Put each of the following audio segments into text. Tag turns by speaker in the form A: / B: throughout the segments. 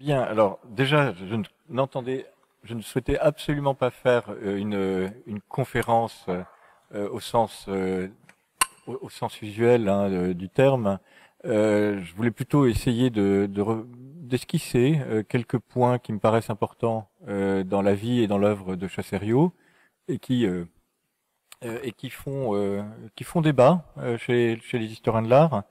A: Bien, alors déjà, je ne souhaitais absolument pas faire une conférence au sens au sens usuel hein, du terme. Je voulais plutôt essayer d'esquisser quelques points qui me paraissent importants dans la vie et dans l'œuvre de Chassériau et qui font débat chez les historiens de l'art.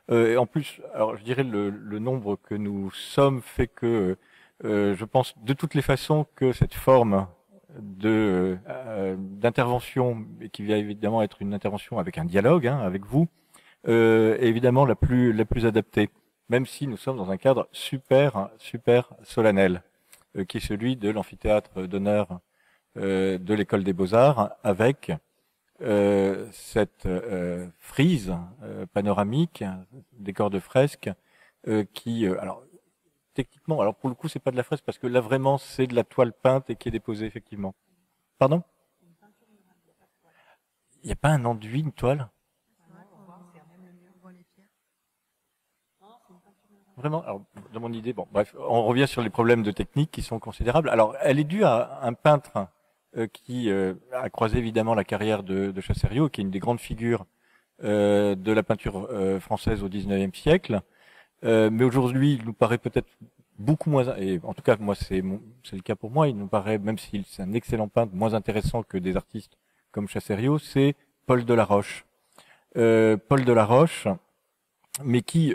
A: Et en plus, alors je dirais le nombre que nous sommes fait que je pense de toutes les façons que cette forme d'intervention, et qui va évidemment être une intervention avec un dialogue hein, avec vous, est évidemment la plus adaptée, même si nous sommes dans un cadre super solennel, qui est celui de l'amphithéâtre d'honneur de l'école des Beaux-Arts, avec cette frise panoramique, décor de fresque, alors techniquement, alors pour le coup c'est pas de la fresque parce que là vraiment c'est de la toile peinte et qui est déposée effectivement. Pardon? Il n'y a pas un enduit, une toile? Vraiment? Alors, dans mon idée, bon, bref, on revient sur les problèmes de technique qui sont considérables. Alors, elle est due à un peintre qui a croisé évidemment la carrière de Chassériau, qui est une des grandes figures de la peinture française au XIXe siècle. Mais aujourd'hui, il nous paraît peut-être beaucoup moins, et en tout cas, moi, c'est le cas pour moi, il nous paraît, même s'il c'est un excellent peintre, moins intéressant que des artistes comme Chassériau, c'est Paul Delaroche. Paul Delaroche, mais qui,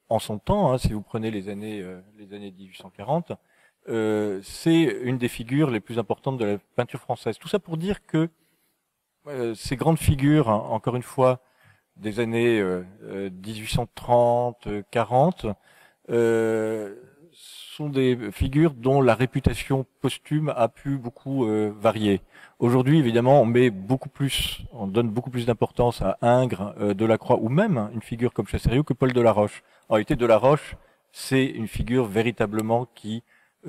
A: en son temps, hein, si vous prenez les années 1840, c'est une des figures les plus importantes de la peinture française. Tout ça pour dire que ces grandes figures, hein, encore une fois, des années 1830, 40, sont des figures dont la réputation posthume a pu beaucoup varier. Aujourd'hui, évidemment, on donne beaucoup plus d'importance à Ingres, Delacroix ou même une figure comme Chassériau que Paul Delaroche. En réalité, Delaroche, c'est une figure véritablement qui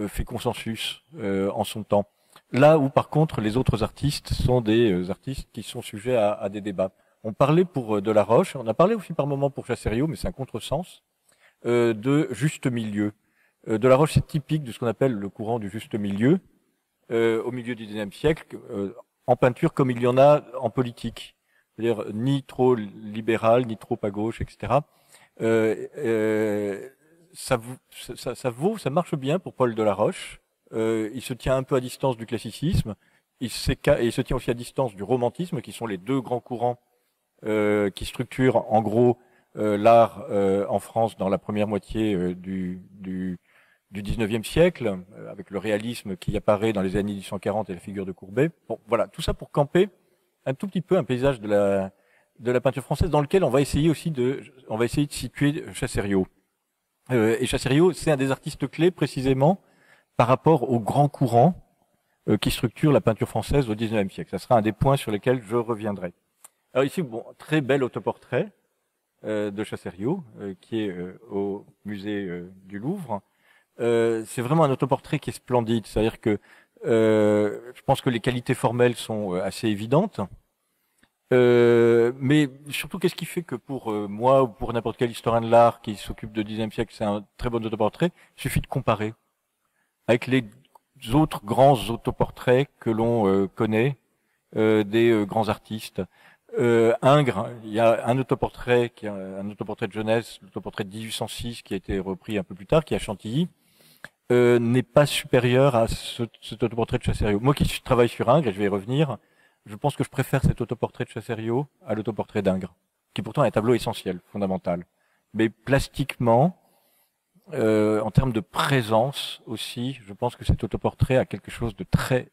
A: fait consensus en son temps. Là où, par contre, les autres artistes sont des artistes qui sont sujets à des débats. On parlait pour Delaroche, on a parlé aussi par moment pour Chassériau, mais c'est un contresens, de juste milieu. Delaroche, c'est typique de ce qu'on appelle le courant du juste milieu, au milieu du XIXe siècle, en peinture comme il y en a en politique. C'est-à-dire ni trop libéral, ni trop à gauche, etc. Ça marche bien pour Paul Delaroche. Il se tient un peu à distance du classicisme, et il se tient aussi à distance du romantisme, qui sont les deux grands courants qui structurent en gros l'art en France dans la première moitié du XIXe siècle, avec le réalisme qui apparaît dans les années 1840 et la figure de Courbet. Bon, voilà, tout ça pour camper un tout petit peu un paysage de la peinture française dans lequel on va essayer de situer Chassériau. Et Chassériau, c'est un des artistes clés précisément par rapport aux grands courants qui structurent la peinture française au XIXe siècle. Ça sera un des points sur lesquels je reviendrai. Alors ici, bon, très bel autoportrait de Chassériau, qui est au musée du Louvre. C'est vraiment un autoportrait qui est splendide. C'est-à-dire que je pense que les qualités formelles sont assez évidentes. Mais surtout, qu'est-ce qui fait que pour moi ou pour n'importe quel historien de l'art qui s'occupe de XIXe siècle, c'est un très bon autoportrait? Il suffit de comparer avec les autres grands autoportraits que l'on connaît des grands artistes. Ingres, il y a un autoportrait qui est un autoportrait de jeunesse, l'autoportrait de 1806 qui a été repris un peu plus tard, qui est à Chantilly, n'est pas supérieur à cet autoportrait de Chassériau. Moi qui travaille sur Ingres, et je vais y revenir, je pense que je préfère cet autoportrait de Chassériau à l'autoportrait d'Ingres, qui pourtant est un tableau essentiel, fondamental. Mais plastiquement, en termes de présence aussi, je pense que cet autoportrait a quelque chose de très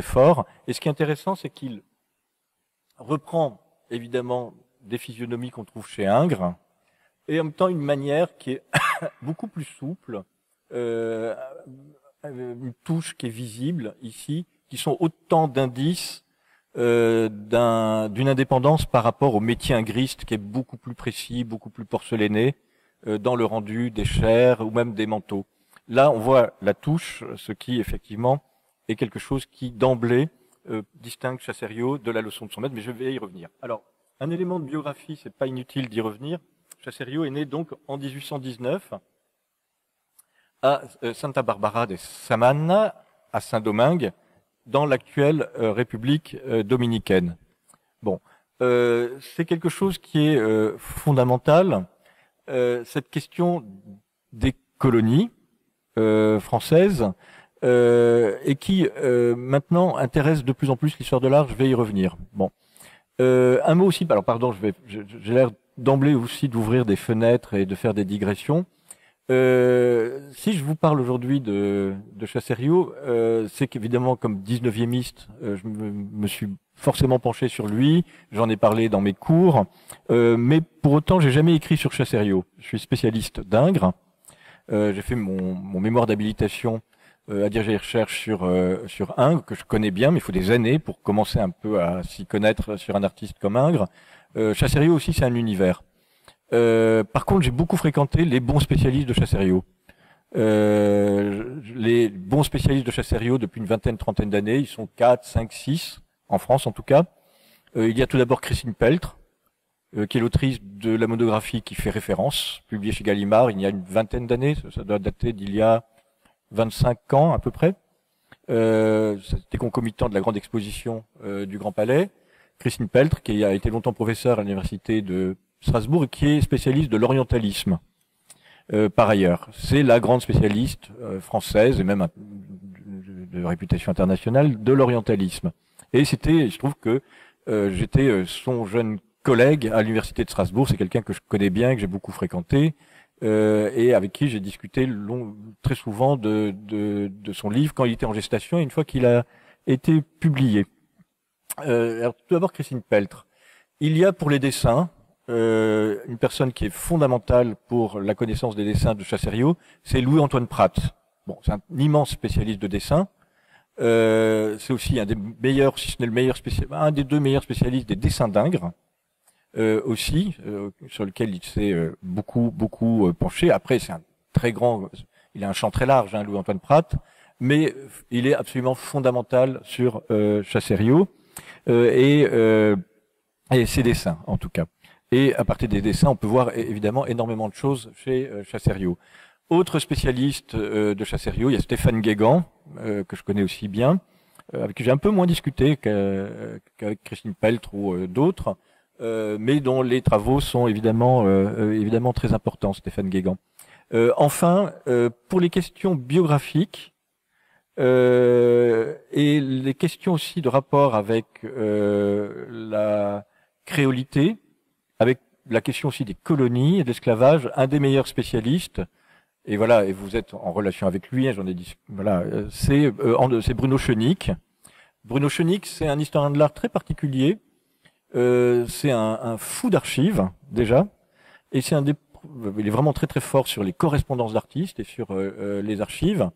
A: fort. Et ce qui est intéressant, c'est qu'il reprend évidemment des physionomies qu'on trouve chez Ingres, et en même temps une manière qui est beaucoup plus souple, une touche qui est visible ici, qui sont autant d'indices d'une indépendance par rapport au métier ingriste qui est beaucoup plus précis, beaucoup plus porcelané dans le rendu des chairs ou même des manteaux. Là, on voit la touche, ce qui effectivement est quelque chose qui d'emblée distingue Chassériau de la leçon de son maître, mais je vais y revenir. Alors, un élément de biographie, c'est pas inutile d'y revenir. Chassériau est né donc en 1819 à Santa Barbara de Samana, à Saint-Domingue, dans l'actuelle République dominicaine. Bon, c'est quelque chose qui est fondamental. Cette question des colonies françaises et qui maintenant intéresse de plus en plus l'histoire de l'art. Je vais y revenir. Bon, un mot aussi. Alors pardon, j'ai l'air d'emblée aussi d'ouvrir des fenêtres et de faire des digressions. Si je vous parle aujourd'hui de Chassériau, c'est qu'évidemment, comme 19e je me suis forcément penché sur lui, j'en ai parlé dans mes cours, mais pour autant, j'ai jamais écrit sur Chassériau. Je suis spécialiste d'Ingres. J'ai fait mon mémoire d'habilitation à diriger les recherches sur Ingres, que je connais bien, mais il faut des années pour commencer un peu à s'y connaître sur un artiste comme Ingres. Chassériau aussi, c'est un univers. Par contre, j'ai beaucoup fréquenté les bons spécialistes de Chassériau. Les bons spécialistes de Chassériau depuis une vingtaine, trentaine d'années, ils sont 4, 5, 6, en France en tout cas. Il y a tout d'abord Christine Peltre, qui est l'autrice de la monographie qui fait référence, publiée chez Gallimard il y a une vingtaine d'années, ça doit dater d'il y a 25 ans à peu près. C'était concomitant de la grande exposition du Grand Palais. Christine Peltre, qui a été longtemps professeure à l'université de Strasbourg et qui est spécialiste de l'orientalisme. Par ailleurs, c'est la grande spécialiste française et même de réputation internationale de l'orientalisme. Et je trouve que j'étais son jeune collègue à l'université de Strasbourg. C'est quelqu'un que je connais bien, que j'ai beaucoup fréquenté et avec qui j'ai discuté très souvent de son livre quand il était en gestation et une fois qu'il a été publié. Alors, tout d'abord, Christine Peltre. Il y a pour les dessins une personne qui est fondamentale pour la connaissance des dessins de Chassériau, c'est Louis-Antoine Prat. Bon, c'est un immense spécialiste de dessin. C'est aussi un des meilleurs, si ce n'est le meilleur un des deux meilleurs spécialistes des dessins d'Ingres. Aussi, sur lequel il s'est beaucoup penché. Après, c'est un très grand, il a un champ très large, hein, Louis-Antoine Prat, mais il est absolument fondamental sur Chassériau et ses dessins, en tout cas. Et à partir des dessins, on peut voir évidemment énormément de choses chez Chassériau. Autre spécialiste de Chassériau, il y a Stéphane Guégan, que je connais aussi bien, avec qui j'ai un peu moins discuté qu'avec Christine Peltre ou d'autres, mais dont les travaux sont évidemment très importants, Stéphane Guégan. Enfin, pour les questions biographiques et les questions aussi de rapport avec la créolité, avec la question aussi des colonies et de l'esclavage, un des meilleurs spécialistes, et voilà, et vous êtes en relation avec lui, hein, j'en ai dit, voilà, c'est Bruno Schoenig. Bruno Schoenig, c'est un historien de l'art très particulier. C'est un fou d'archives déjà, et il est vraiment très très fort sur les correspondances d'artistes et sur les archives.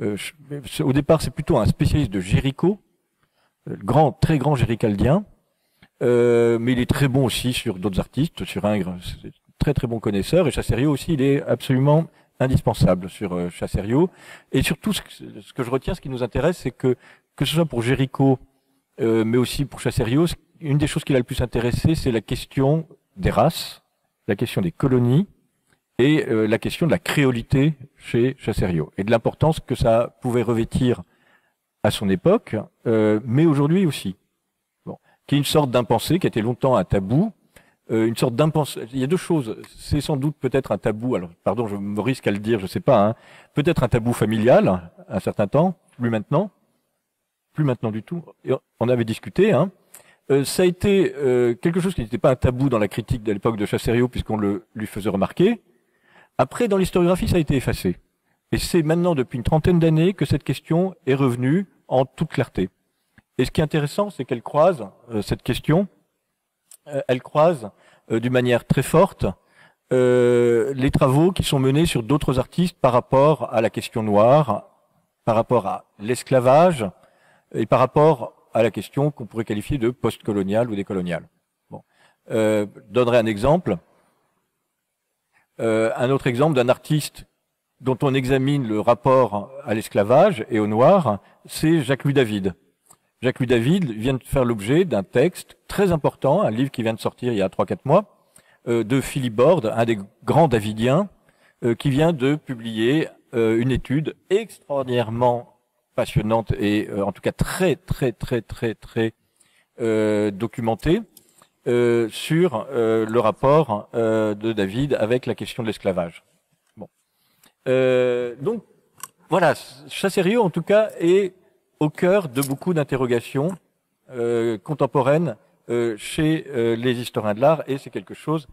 A: Au départ, c'est plutôt un spécialiste de Géricault, très grand géricaldien, mais il est très bon aussi sur d'autres artistes, sur Ingres, c'est très très bon connaisseur, et Chassériau aussi, il est absolument indispensable sur Chassériau. Et surtout, ce que je retiens, ce qui nous intéresse, c'est que ce soit pour Géricault, mais aussi pour Chassériau, une des choses qui l'a le plus intéressé, c'est la question des races, la question des colonies et la question de la créolité chez Chassériau et de l'importance que ça pouvait revêtir à son époque, mais aujourd'hui aussi. Bon, qui est une sorte d'impensé qui a été longtemps un tabou, une sorte d'impensé. Il y a deux choses. C'est sans doute peut-être un tabou. Alors, pardon, je me risque à le dire, je sais pas. Hein, peut-être un tabou familial, un certain temps, plus maintenant du tout. Et on avait discuté. Hein. Ça a été quelque chose qui n'était pas un tabou dans la critique de l'époque de Chassériau, puisqu'on lui faisait remarquer. Après, dans l'historiographie, ça a été effacé. Et c'est maintenant, depuis une trentaine d'années, que cette question est revenue en toute clarté. Et ce qui est intéressant, c'est qu'elle croise, cette question, elle croise d'une manière très forte les travaux qui sont menés sur d'autres artistes par rapport à la question noire, par rapport à l'esclavage, et par rapport à la question qu'on pourrait qualifier de post-coloniale ou décoloniale. Bon. Donnerai un exemple. Un autre exemple d'un artiste dont on examine le rapport à l'esclavage et au noir, c'est Jacques-Louis David. Jacques-Louis David vient de faire l'objet d'un texte très important, un livre qui vient de sortir il y a 3-4 mois, de Philippe Borde, un des grands davidiens, qui vient de publier une étude extraordinairement passionnante et en tout cas très documentée sur le rapport de David avec la question de l'esclavage. Bon. Donc voilà, Chassériau en tout cas est au cœur de beaucoup d'interrogations contemporaines chez les historiens de l'art, et c'est quelque chose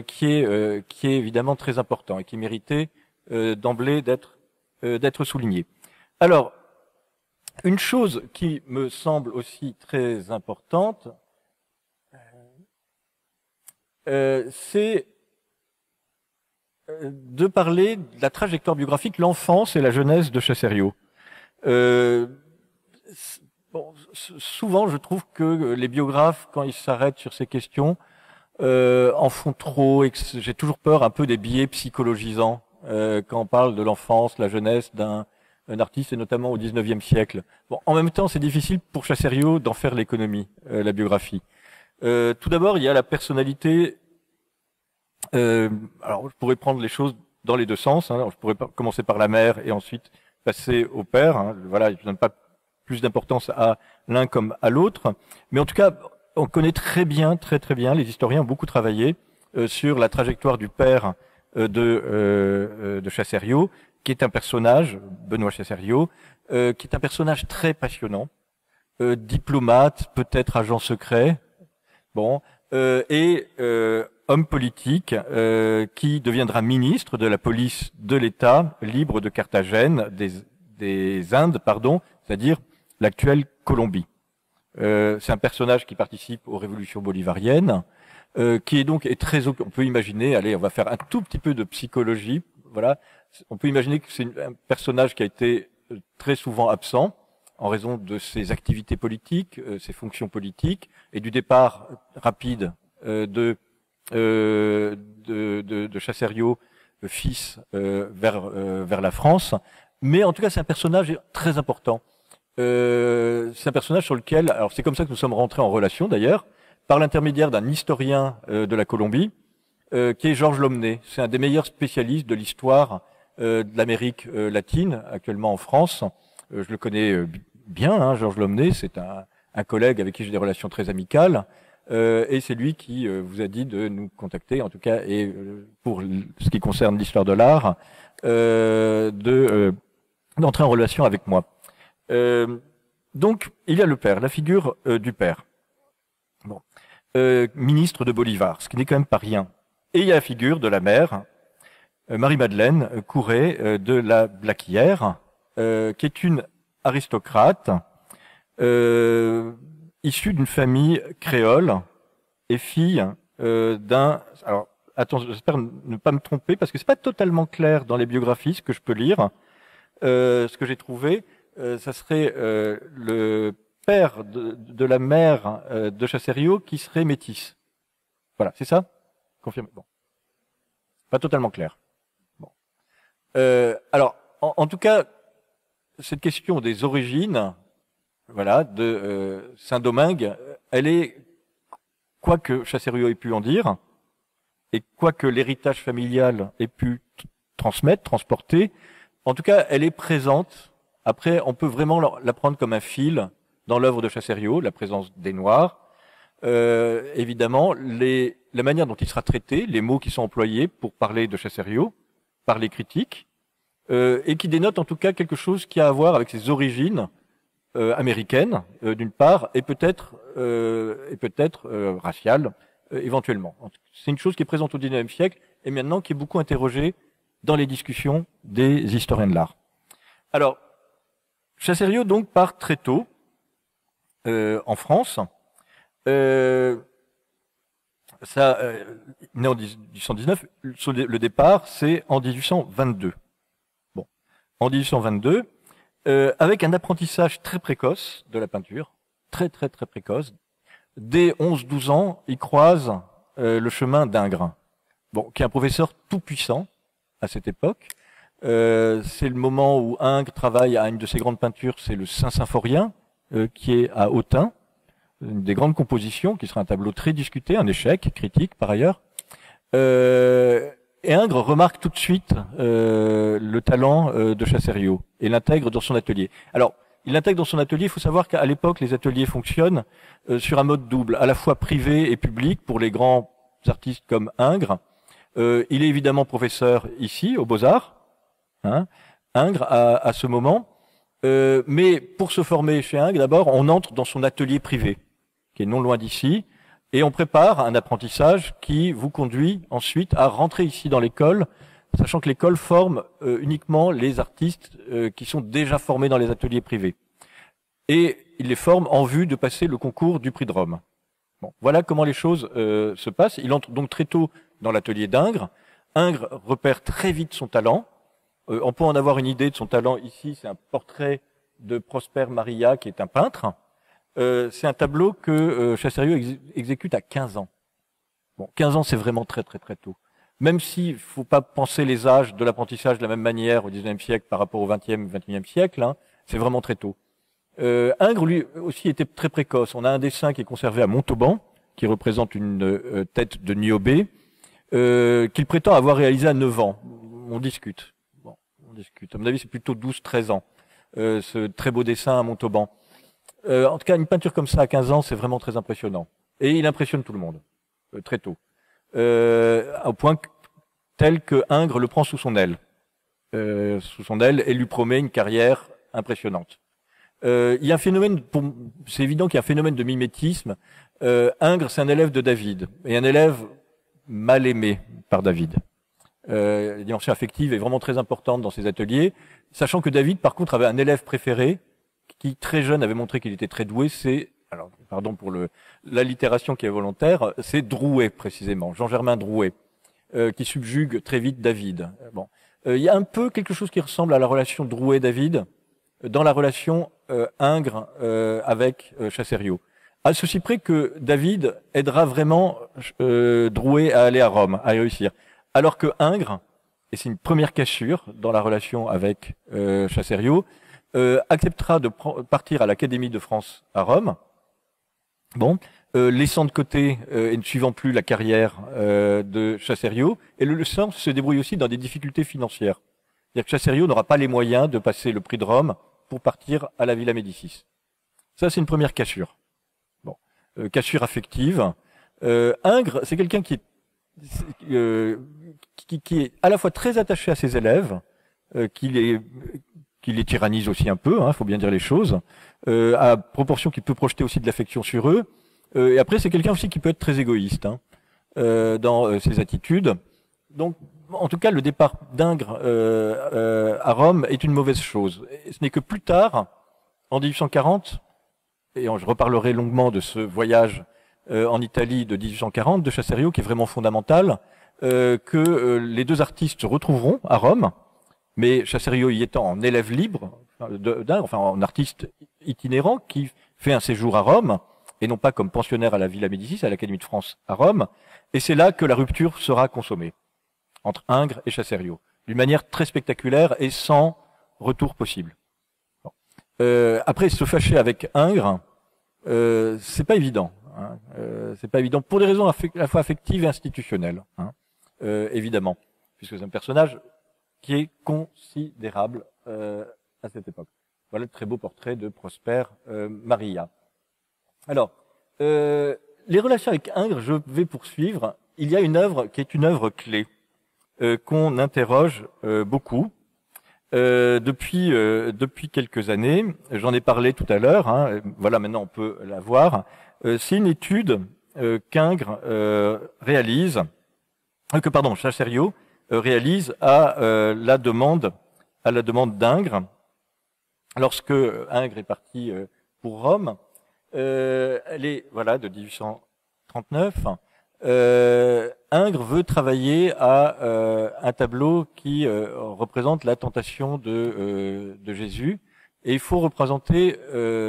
A: qui est évidemment très important et qui méritait d'emblée d'être souligné. Alors, une chose qui me semble aussi très importante, c'est de parler de la trajectoire biographique, l'enfance et la jeunesse de Chassériau. Bon, souvent, je trouve que les biographes, quand ils s'arrêtent sur ces questions, en font trop, et j'ai toujours peur un peu des biais psychologisants quand on parle de l'enfance, la jeunesse d'un artiste, et notamment au XIXe siècle. Bon, en même temps, c'est difficile pour Chassériau d'en faire l'économie, la biographie. Tout d'abord, il y a la personnalité. Alors, je pourrais prendre les choses dans les deux sens. Hein. Je pourrais commencer par la mère et ensuite passer au père. Hein. Voilà, je ne donne pas plus d'importance à l'un comme à l'autre. Mais en tout cas, on connaît très bien, les historiens ont beaucoup travaillé sur la trajectoire du père de Chassériau, qui est un personnage, Benoît Chassériau, qui est un personnage très passionnant, diplomate, peut-être agent secret, bon, et homme politique qui deviendra ministre de la police de l'État libre de Carthagène, des Indes, pardon, c'est-à-dire l'actuelle Colombie. C'est un personnage qui participe aux révolutions bolivariennes, qui est très, on peut imaginer, allez, on va faire un tout petit peu de psychologie, voilà, on peut imaginer que c'est un personnage qui a été très souvent absent en raison de ses activités politiques, ses fonctions politiques, et du départ rapide de Chassériau, fils, vers la France. Mais en tout cas, c'est un personnage très important. C'est un personnage sur lequel, alors c'est comme ça que nous sommes rentrés en relation d'ailleurs, par l'intermédiaire d'un historien de la Colombie, qui est Georges Lomné. C'est un des meilleurs spécialistes de l'histoire de l'Amérique latine, actuellement en France. Je le connais bien, hein, Georges Lomné, c'est un collègue avec qui j'ai des relations très amicales, et c'est lui qui vous a dit de nous contacter, en tout cas, et pour ce qui concerne l'histoire de l'art, d'entrer en relation avec moi. Donc, il y a le père, la figure du père. Bon. Ministre de Bolivar, ce qui n'est quand même pas rien. Et il y a la figure de la mère, Marie-Madeleine Couret de la Blaquière, qui est une aristocrate issue d'une famille créole et fille d'un... Alors, attends, j'espère ne pas me tromper, parce que c'est pas totalement clair dans les biographies, ce que je peux lire. Ce que j'ai trouvé, ça serait le père de la mère de Chassériau qui serait métisse. Voilà, c'est ça? Confirmé. Bon. Pas totalement clair. Bon. Alors, en tout cas, cette question des origines, voilà, de Saint-Domingue, elle est, quoi que Chassériau ait pu en dire, et quoi que l'héritage familial ait pu transmettre, transporter, en tout cas, elle est présente. Après, on peut vraiment la prendre comme un fil dans l'œuvre de Chassériau, la présence des Noirs. Évidemment, la manière dont il sera traité, les mots qui sont employés pour parler de Chassériau par les critiques, et qui dénote en tout cas quelque chose qui a à voir avec ses origines américaines, d'une part, et peut-être raciales, éventuellement. C'est une chose qui est présente au XIXe siècle et maintenant qui est beaucoup interrogée dans les discussions des historiens de l'art. Alors, Chassériau donc part très tôt en France. Né en 1819, le départ c'est en 1822. Bon, en 1822, avec un apprentissage très précoce de la peinture, très précoce. Dès 11-12 ans, il croise le chemin d'Ingres, bon, qui est un professeur tout puissant à cette époque. C'est le moment où Ingres travaille à une de ses grandes peintures, c'est le Saint-Symphorien, qui est à Autun, une des grandes compositions, qui sera un tableau très discuté, un échec critique par ailleurs. Et Ingres remarque tout de suite le talent de Chassériau et l'intègre dans son atelier. Alors, il l'intègre dans son atelier. Il faut savoir qu'à l'époque, les ateliers fonctionnent sur un mode double, à la fois privé et public pour les grands artistes comme Ingres. Il est évidemment professeur ici, aux Beaux-Arts, hein, Ingres, à ce moment. Mais pour se former chez Ingres, d'abord, on entre dans son atelier privé, qui est non loin d'ici, et on prépare un apprentissage qui vous conduit ensuite à rentrer ici dans l'école, sachant que l'école forme uniquement les artistes qui sont déjà formés dans les ateliers privés. Et il les forme en vue de passer le concours du prix de Rome. Bon, voilà comment les choses se passent. Il entre donc très tôt dans l'atelier d'Ingres. Ingres repère très vite son talent. On peut en avoir une idée de son talent ici. C'est un portrait de Prosper Maria, qui est un peintre. C'est un tableau que Chassériau exécute à 15 ans. Bon, 15 ans, c'est vraiment très très très tôt. Même s'il ne faut pas penser les âges de l'apprentissage de la même manière au XIXe siècle par rapport au XXe, XXIe siècle, hein, c'est vraiment très tôt. Ingres, lui aussi, était très précoce. On a un dessin qui est conservé à Montauban, qui représente une tête de Niobé, qu'il prétend avoir réalisé à 9 ans. On discute. Bon, on discute. À mon avis, c'est plutôt 12-13 ans, ce très beau dessin à Montauban. En tout cas, une peinture comme ça à 15 ans, c'est vraiment très impressionnant. Et il impressionne tout le monde, très tôt. Au point tel que Ingres le prend sous son aile. Et lui promet une carrière impressionnante. Il y a un phénomène, c'est évident qu'il y a un phénomène de mimétisme. Ingres, c'est un élève de David, et un élève mal aimé par David. La dimension affective est vraiment très importante dans ses ateliers, sachant que David, par contre, avait un élève préféré, qui très jeune avait montré qu'il était très doué, alors pardon pour l'allitération qui est volontaire, c'est Drouet précisément, Jean-Germain Drouet, qui subjugue très vite David. Bon, il y a un peu quelque chose qui ressemble à la relation Drouet-David dans la relation Ingres avec Chassériau. À ceci près que David aidera vraiment Drouet à aller à Rome, à réussir, alors que Ingres, et c'est une première cassure dans la relation avec Chassériau, acceptera de partir à l'Académie de France à Rome, bon, laissant de côté et ne suivant plus la carrière de Chassériau, et le laissant se débrouille aussi dans des difficultés financières. C'est-à-dire que Chassériau n'aura pas les moyens de passer le prix de Rome pour partir à la Villa Médicis. Ça, c'est une première cassure. Bon, cassure affective. Ingres, c'est quelqu'un qui est à la fois très attaché à ses élèves, qui les tyrannise aussi un peu, faut bien dire les choses, à proportion qu'il peut projeter aussi de l'affection sur eux. Et après, c'est quelqu'un aussi qui peut être très égoïste dans ses attitudes. Donc, en tout cas, le départ d'Ingres à Rome est une mauvaise chose. Et ce n'est que plus tard, en 1840, et je reparlerai longuement de ce voyage en Italie de 1840, de Chassériau, qui est vraiment fondamental, que les deux artistes se retrouveront à Rome, mais Chassériau y étant en élève libre d'Ingres, enfin en artiste itinérant, qui fait un séjour à Rome, et non pas comme pensionnaire à la Villa Médicis, à l'Académie de France à Rome, et c'est là que la rupture sera consommée entre Ingres et Chassériau, d'une manière très spectaculaire et sans retour possible. Bon. Après, se fâcher avec Ingres, c'est pas évident. C'est pas évident pour des raisons à la fois affectives et institutionnelles, évidemment, puisque c'est un personnage qui est considérable à cette époque. Voilà le très beau portrait de Prosper Maria. Alors, les relations avec Ingres, je vais poursuivre. Il y a une œuvre qui est une œuvre clé qu'on interroge beaucoup depuis quelques années. J'en ai parlé tout à l'heure. Voilà, maintenant on peut la voir. C'est une étude qu'Ingres Chassériau réalise à la demande d'Ingres lorsque Ingres est parti pour Rome. Elle est de 1839. Ingres veut travailler à un tableau qui représente la tentation de Jésus, et il faut représenter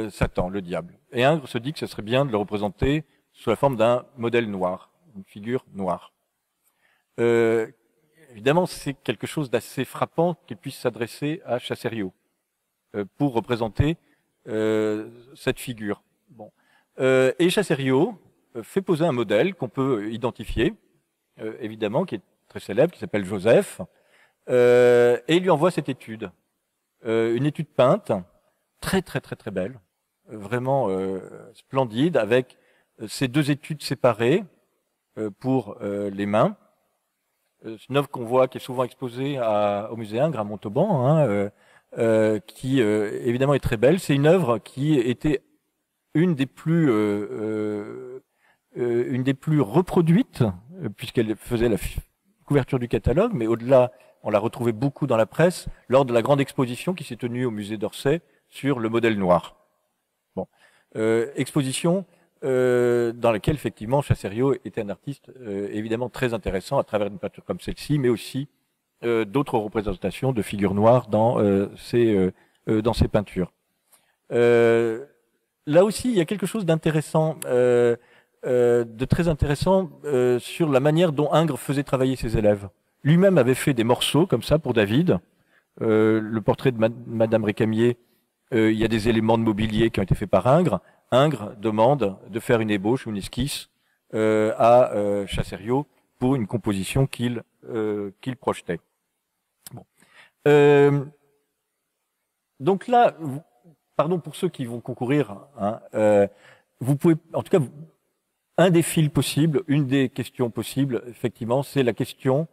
A: Satan, le diable. Et Ingres se dit que ce serait bien de le représenter sous la forme d'un modèle noir, une figure noire. Évidemment, c'est quelque chose d'assez frappant qu'il puisse s'adresser à Chassériau pour représenter cette figure. Bon. Et Chassériau fait poser un modèle qu'on peut identifier, évidemment, qui est très célèbre qui s'appelle Joseph, et il lui envoie cette étude, une étude peinte, très très très très belle, vraiment splendide, avec ces deux études séparées pour les mains. C'est une œuvre qu'on voit, qui est souvent exposée au musée Ingres à Montauban, hein, qui évidemment est très belle. C'est une œuvre qui était une des plus reproduites, puisqu'elle faisait la couverture du catalogue, mais au-delà, on l'a retrouvée beaucoup dans la presse lors de la grande exposition qui s'est tenue au musée d'Orsay sur le modèle noir. Bon, exposition dans laquelle effectivement Chassériau était un artiste évidemment très intéressant à travers une peinture comme celle-ci, mais aussi d'autres représentations de figures noires dans ses peintures. Là aussi, il y a quelque chose d'intéressant, de très intéressant sur la manière dont Ingres faisait travailler ses élèves. Lui-même avait fait des morceaux comme ça pour David. Le portrait de Madame Récamier, il y a des éléments de mobilier qui ont été faits par Ingres. Ingres demande de faire une ébauche, une esquisse à Chassériau pour une composition qu'il projetait. Bon. Donc là, pardon pour ceux qui vont concourir, hein, vous pouvez, en tout cas, un des fils possibles, une des questions possibles, effectivement, c'est la question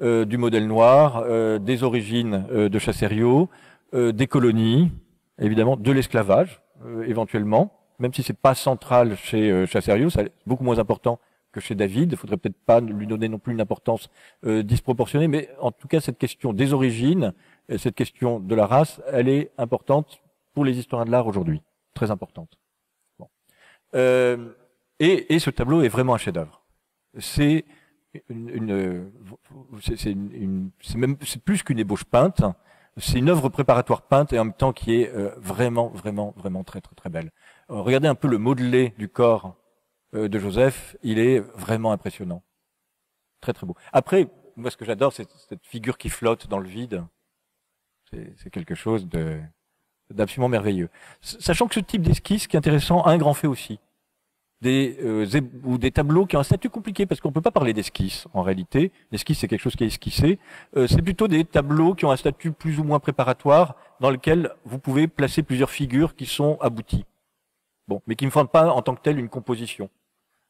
A: du modèle noir, des origines de Chassériau, des colonies, évidemment, de l'esclavage, éventuellement, même si c'est pas central chez Chassériau, c'est beaucoup moins important que chez David. Il faudrait peut-être pas lui donner non plus une importance disproportionnée, mais en tout cas, cette question des origines, cette question de la race, elle est importante pour les historiens de l'art aujourd'hui, très importante. Bon. Et ce tableau est vraiment un chef-d'œuvre. C'est c'est plus qu'une ébauche peinte. C'est une œuvre préparatoire peinte et en même temps qui est vraiment très très très belle. Regardez un peu le modelé du corps de Joseph, il est vraiment impressionnant, très très beau. Après, moi ce que j'adore, c'est cette figure qui flotte dans le vide. C'est quelque chose d'absolument merveilleux. Sachant que ce type d'esquisse qui est intéressant, Ingres en fait aussi. Ou des tableaux qui ont un statut compliqué, parce qu'on peut pas parler d'esquisse, en réalité. L'esquisse, c'est quelque chose qui est esquissé. C'est plutôt des tableaux qui ont un statut plus ou moins préparatoire, dans lequel vous pouvez placer plusieurs figures qui sont abouties. Bon, mais qui ne font pas en tant que telle une composition.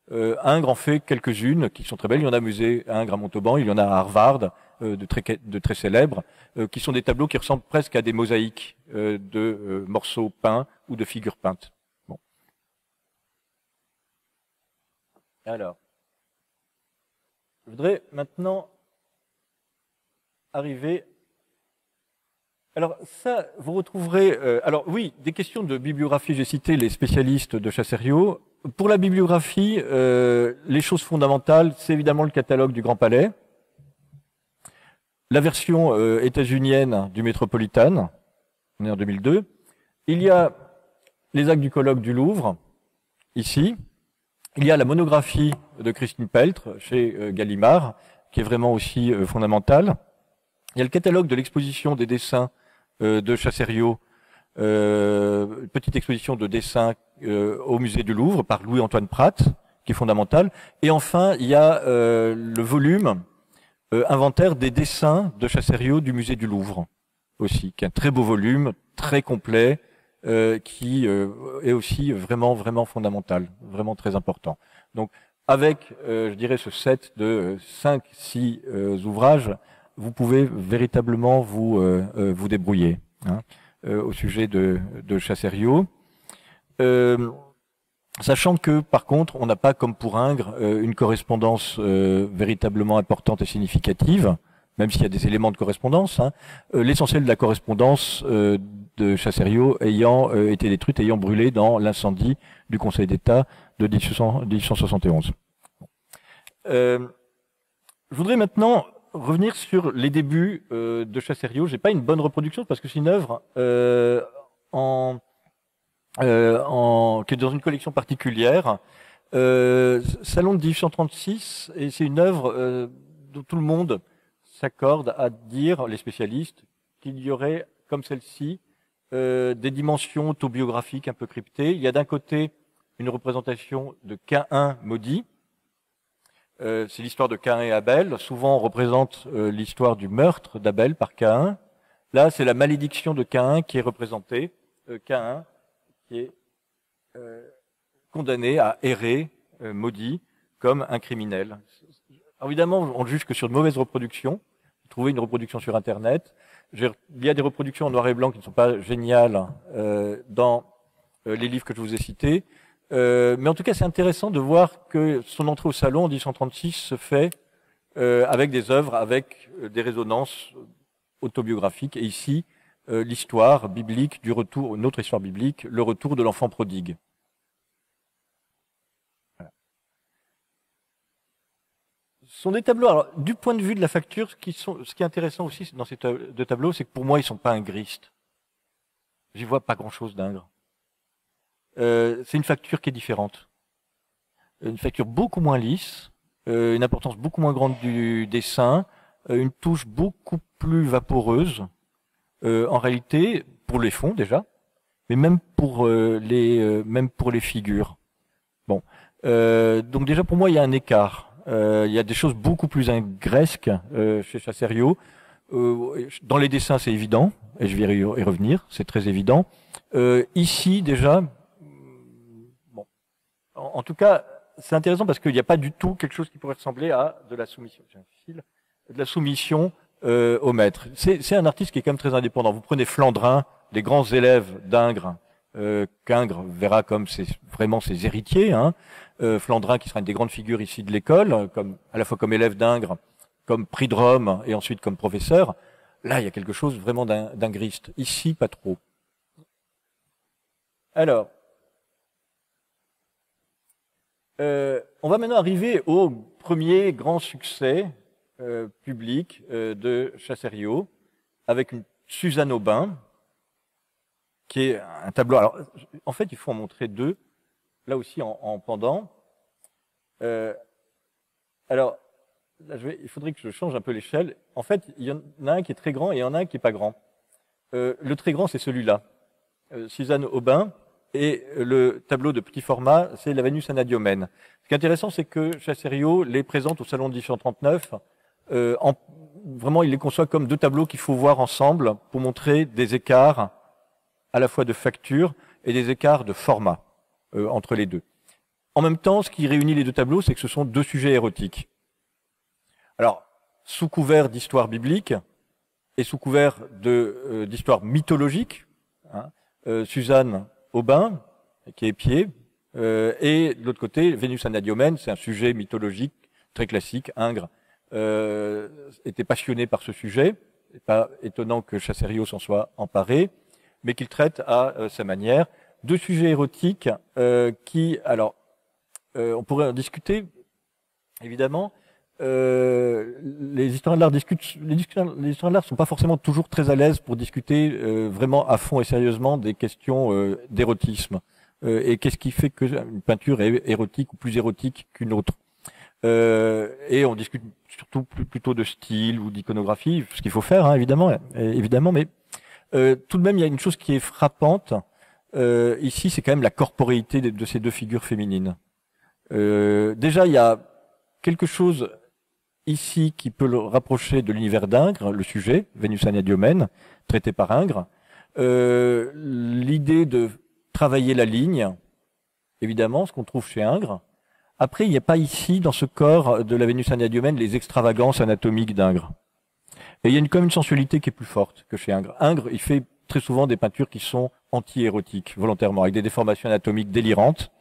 A: Ingres en fait quelques-unes qui sont très belles. Il y en a au musée Ingres à Montauban, il y en a à Harvard, de très célèbres, qui sont des tableaux qui ressemblent presque à des mosaïques de morceaux peints ou de figures peintes. Bon. Alors, je voudrais maintenant arriver. Alors ça, vous retrouverez. Alors oui, des questions de bibliographie. J'ai cité les spécialistes de Chassériau. Pour la bibliographie, les choses fondamentales, c'est évidemment le catalogue du Grand Palais, la version états-unienne du Metropolitan, on est en 2002. Il y a les actes du colloque du Louvre, ici. Il y a la monographie de Christine Peltre chez Gallimard, qui est vraiment aussi fondamentale. Il y a le catalogue de l'exposition des dessins de Chassériau, petite exposition de dessins au musée du Louvre par Louis-Antoine Prat, qui est fondamentale. Et enfin, il y a le volume inventaire des dessins de Chassériau du musée du Louvre aussi, qui est un très beau volume, très complet, qui est aussi vraiment fondamental, vraiment très important. Donc, avec, je dirais, ce set de 5-6 ouvrages, vous pouvez véritablement vous débrouiller hein, au sujet de Chassériau. Sachant que, par contre, on n'a pas, comme pour Ingres, une correspondance véritablement importante et significative, même s'il y a des éléments de correspondance. Hein. L'essentiel de la correspondance de Chassériau ayant été détruite, ayant brûlé dans l'incendie du Conseil d'État de 1871. Je voudrais maintenant revenir sur les débuts de Chassériau. J'ai pas une bonne reproduction parce que c'est une œuvre qui est dans une collection particulière. Salon de 1836, et c'est une œuvre dont tout le monde s'accorde à dire, les spécialistes, qu'il y aurait, comme celle-ci, des dimensions autobiographiques un peu cryptées. Il y a d'un côté une représentation de Caïn maudit, C'est l'histoire de Caïn et Abel. Souvent, on représente l'histoire du meurtre d'Abel par Caïn. Là, c'est la malédiction de Caïn qui est représentée. Caïn qui est condamné à errer, maudit, comme un criminel. Alors, évidemment, on ne juge que sur de mauvaises reproductions. Trouvez une reproduction sur Internet. Il y a des reproductions en noir et blanc qui ne sont pas géniales dans les livres que je vous ai cités. Mais en tout cas, c'est intéressant de voir que son entrée au salon en 1836 se fait avec des œuvres, avec des résonances autobiographiques. Et ici, l'histoire biblique du retour, une autre histoire biblique, le retour de l'enfant prodigue. Voilà. Ce sont des tableaux. Alors, du point de vue de la facture, ce qui est intéressant aussi dans ces deux tableaux, c'est que pour moi, ils sont pas ingristes. J'y vois pas grand-chose d'ingre. C'est une facture qui est différente. Une facture beaucoup moins lisse, une importance beaucoup moins grande du dessin, une touche beaucoup plus vaporeuse, en réalité, pour les fonds déjà, mais même pour les figures. Bon, donc déjà pour moi il y a un écart. Il y a des choses beaucoup plus ingresques chez Chassériau. Dans les dessins c'est évident, et je vais y revenir, c'est très évident. Ici déjà, bon, en tout cas c'est intéressant parce qu'il n'y a pas du tout quelque chose qui pourrait ressembler à de la soumission. J'ai un fil, de la soumission au maître. C'est un artiste qui est quand même très indépendant. Vous prenez Flandrin, les grands élèves d'Ingres, qu'Ingres verra comme vraiment ses héritiers. Hein. Flandrin, qui sera une des grandes figures ici de l'école, à la fois comme élève d'Ingres, comme prix de Rome et ensuite comme professeur. Là, il y a quelque chose vraiment d'ingriste. Ici, pas trop. Alors, on va maintenant arriver au premier grand succès public de Chassériau, avec une Suzanne Aubin, qui est un tableau. Alors, en fait, il faut en montrer deux, là aussi en pendant. Alors, là, il faudrait que je change un peu l'échelle. En fait, il y en a un qui est très grand et il y en a un qui est pas grand. Le très grand, c'est celui-là, Suzanne Aubin, et le tableau de petit format, c'est la Vénus Anadyomène. Ce qui est intéressant, c'est que Chassériau les présente au salon de 1839. Vraiment, il les conçoit comme deux tableaux qu'il faut voir ensemble pour montrer des écarts à la fois de facture et des écarts de format entre les deux. En même temps, ce qui réunit les deux tableaux, c'est que ce sont deux sujets érotiques. Alors, sous couvert d'histoire biblique et sous couvert d'histoire mythologique, hein, Suzanne Aubin, qui est épiée, et de l'autre côté, Vénus Anadyomène, c'est un sujet mythologique très classique. Ingres était passionné par ce sujet. C'est pas étonnant que Chassériau s'en soit emparé, mais qu'il traite à sa manière. Deux sujets érotiques qui, alors, on pourrait en discuter, évidemment. Les historiens de l'art les historiens de l'art sont pas forcément toujours très à l'aise pour discuter vraiment à fond et sérieusement des questions d'érotisme. Et qu'est-ce qui fait qu'une peinture est érotique ou plus érotique qu'une autre. Et on discute surtout plutôt de style ou d'iconographie, ce qu'il faut faire, hein, évidemment, mais tout de même, il y a une chose qui est frappante ici, c'est quand même la corporéité de ces deux figures féminines. Déjà, il y a quelque chose ici qui peut le rapprocher de l'univers d'Ingres, le sujet, Vénus Anadyomène, traité par Ingres. L'idée de travailler la ligne, évidemment, ce qu'on trouve chez Ingres. Après, il n'y a pas ici, dans ce corps de la Vénus Anadyomène, les extravagances anatomiques d'Ingres. Et il y a quand même une sensualité qui est plus forte que chez Ingres. Ingres, il fait très souvent des peintures qui sont anti-érotiques, volontairement, avec des déformations anatomiques délirantes,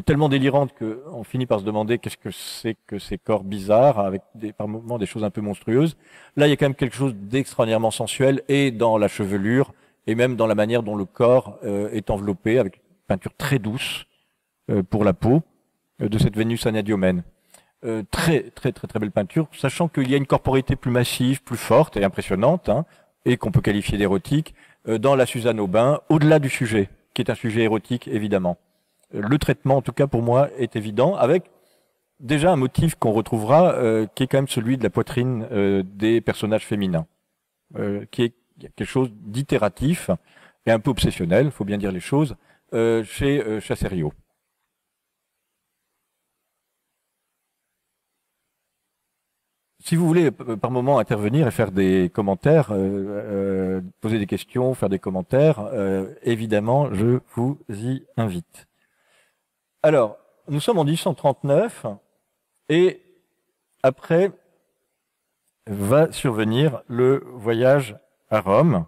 A: tellement délirantes qu'on finit par se demander qu'est-ce que c'est que ces corps bizarres, avec par moments des choses un peu monstrueuses. Là, il y a quand même quelque chose d'extraordinairement sensuel, et dans la chevelure, et même dans la manière dont le corps est enveloppé, avec une peinture très douce pour la peau de cette Vénus Anadyomène. Très belle peinture, sachant qu'il y a une corporité plus massive, plus forte et impressionnante, hein, et qu'on peut qualifier d'érotique, dans la Suzanne Aubin, au-delà du sujet, qui est un sujet érotique, évidemment. Le traitement, en tout cas pour moi, est évident, avec déjà un motif qu'on retrouvera, qui est quand même celui de la poitrine des personnages féminins, qui est quelque chose d'itératif et un peu obsessionnel, faut bien dire les choses, chez Chassériau. si vous voulez par moment intervenir et faire des commentaires, poser des questions, faire des commentaires, évidemment, je vous y invite. Alors, nous sommes en 1839 et après va survenir le voyage à Rome.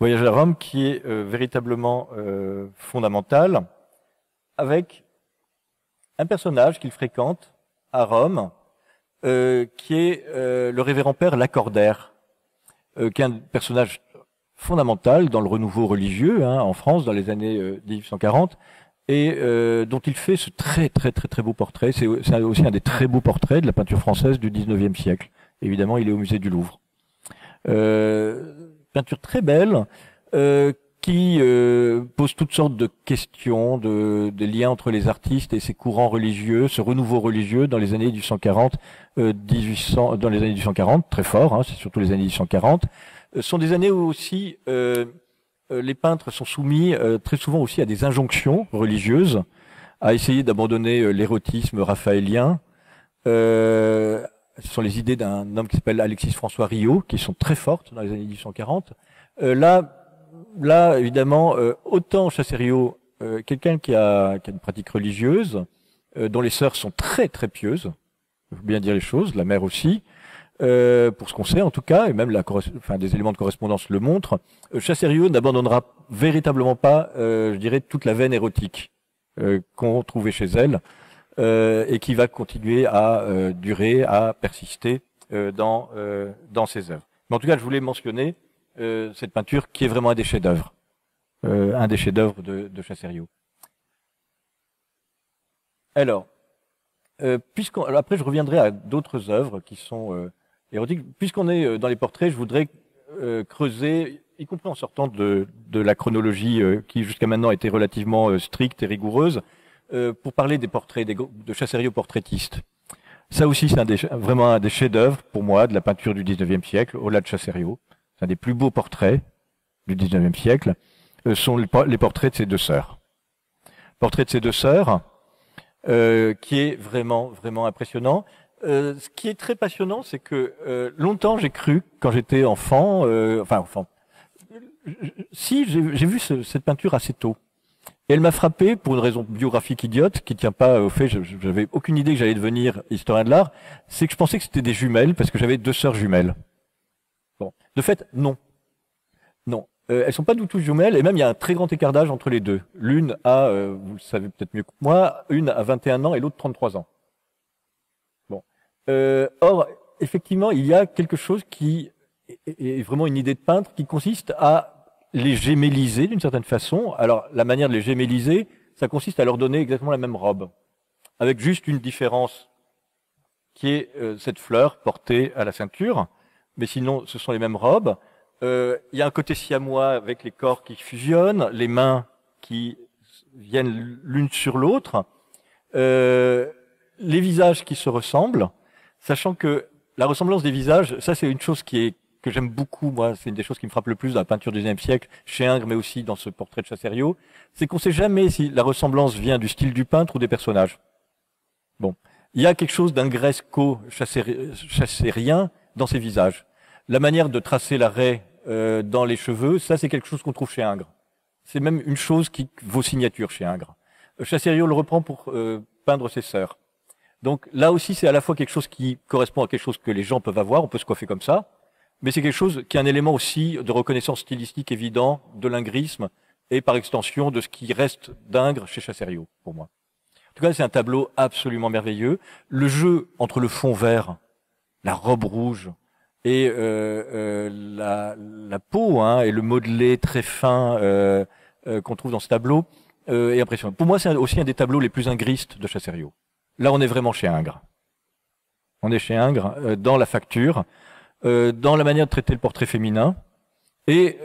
A: Voyage à Rome qui est véritablement fondamental, avec un personnage qu'il fréquente à Rome, qui est le révérend père Lacordaire, qui est un personnage fondamental dans le renouveau religieux en France dans les années 1840, et dont il fait ce très beau portrait. C'est aussi un des très beaux portraits de la peinture française du 19e siècle. Évidemment, il est au musée du Louvre. Peinture très belle, qui pose toutes sortes de questions, des liens entre les artistes et ces courants religieux, ce renouveau religieux dans les années 1840, dans les années 1840, très fort, c'est surtout les années 1840, sont des années où aussi les peintres sont soumis très souvent aussi à des injonctions religieuses, à essayer d'abandonner l'érotisme raphaélien. Ce sont les idées d'un homme qui s'appelle Alexis François Riault, qui sont très fortes dans les années 1840. Là, évidemment, autant Chassériau, quelqu'un qui a une pratique religieuse, dont les sœurs sont très pieuses, il faut bien dire les choses, la mère aussi, pour ce qu'on sait en tout cas, et même des éléments de correspondance le montrent. Chassériau n'abandonnera véritablement pas, je dirais, toute la veine érotique qu'on trouvait chez elle, et qui va continuer à durer, à persister dans ses œuvres. Mais en tout cas, je voulais mentionner cette peinture qui est vraiment un des chefs-d'œuvre, de Chassériau. Alors, après je reviendrai à d'autres œuvres qui sont érotiques. Puisqu'on est dans les portraits, je voudrais creuser, y compris en sortant de la chronologie qui jusqu'à maintenant était relativement stricte et rigoureuse, pour parler des portraits de Chassériau portraitiste. Ça aussi, c'est vraiment un des chefs-d'œuvre pour moi de la peinture du 19e siècle, au-delà de Chassériau. C'est un des plus beaux portraits du 19e siècle, sont les portraits de ses deux sœurs. Portrait de ses deux sœurs, qui est vraiment impressionnant. Ce qui est très passionnant, c'est que longtemps j'ai cru, quand j'étais enfant, j'ai vu cette peinture assez tôt. Et elle m'a frappé pour une raison biographique idiote, qui tient pas au fait, j'avais aucune idée que j'allais devenir historien de l'art, c'est que je pensais que c'était des jumelles, parce que j'avais deux sœurs jumelles. Bon. De fait, non. Elles sont pas du tout jumelles, et même il y a un très grand écart d'âge entre les deux. L'une a, vous le savez peut-être mieux que moi, une a 21 ans et l'autre 33 ans. Bon. Or, effectivement, il y a quelque chose qui est vraiment une idée de peintre qui consiste à les gémelliser d'une certaine façon. Alors, la manière de les gémelliser, ça consiste à leur donner exactement la même robe, avec juste une différence, qui est cette fleur portée à la ceinture, mais sinon, ce sont les mêmes robes. Il y a un côté siamois avec les corps qui fusionnent, les mains qui viennent l'une sur l'autre, les visages qui se ressemblent, sachant que la ressemblance des visages, ça c'est une chose que j'aime beaucoup, moi, c'est une des choses qui me frappe le plus dans la peinture du XIXe siècle, chez Ingres, mais aussi dans ce portrait de Chassériau, c'est qu'on ne sait jamais si la ressemblance vient du style du peintre ou des personnages. Bon, il y a quelque chose d'ingresco-chassérien dans ces visages. La manière de tracer l'arrêt dans les cheveux, ça c'est quelque chose qu'on trouve chez Ingres. C'est même une chose qui vaut signature chez Ingres. Chassériau le reprend pour peindre ses sœurs. Donc là aussi c'est à la fois quelque chose qui correspond à quelque chose que les gens peuvent avoir, on peut se coiffer comme ça, mais c'est quelque chose qui est un élément aussi de reconnaissance stylistique évident de l'ingrisme et par extension de ce qui reste d'Ingres chez Chassériau, pour moi. En tout cas, c'est un tableau absolument merveilleux. Le jeu entre le fond vert, la robe rouge, et la peau et le modelé très fin qu'on trouve dans ce tableau est impressionnant. Pour moi, c'est aussi un des tableaux les plus ingristes de Chassériau. Là, on est vraiment chez Ingres. On est chez Ingres dans la facture, dans la manière de traiter le portrait féminin, et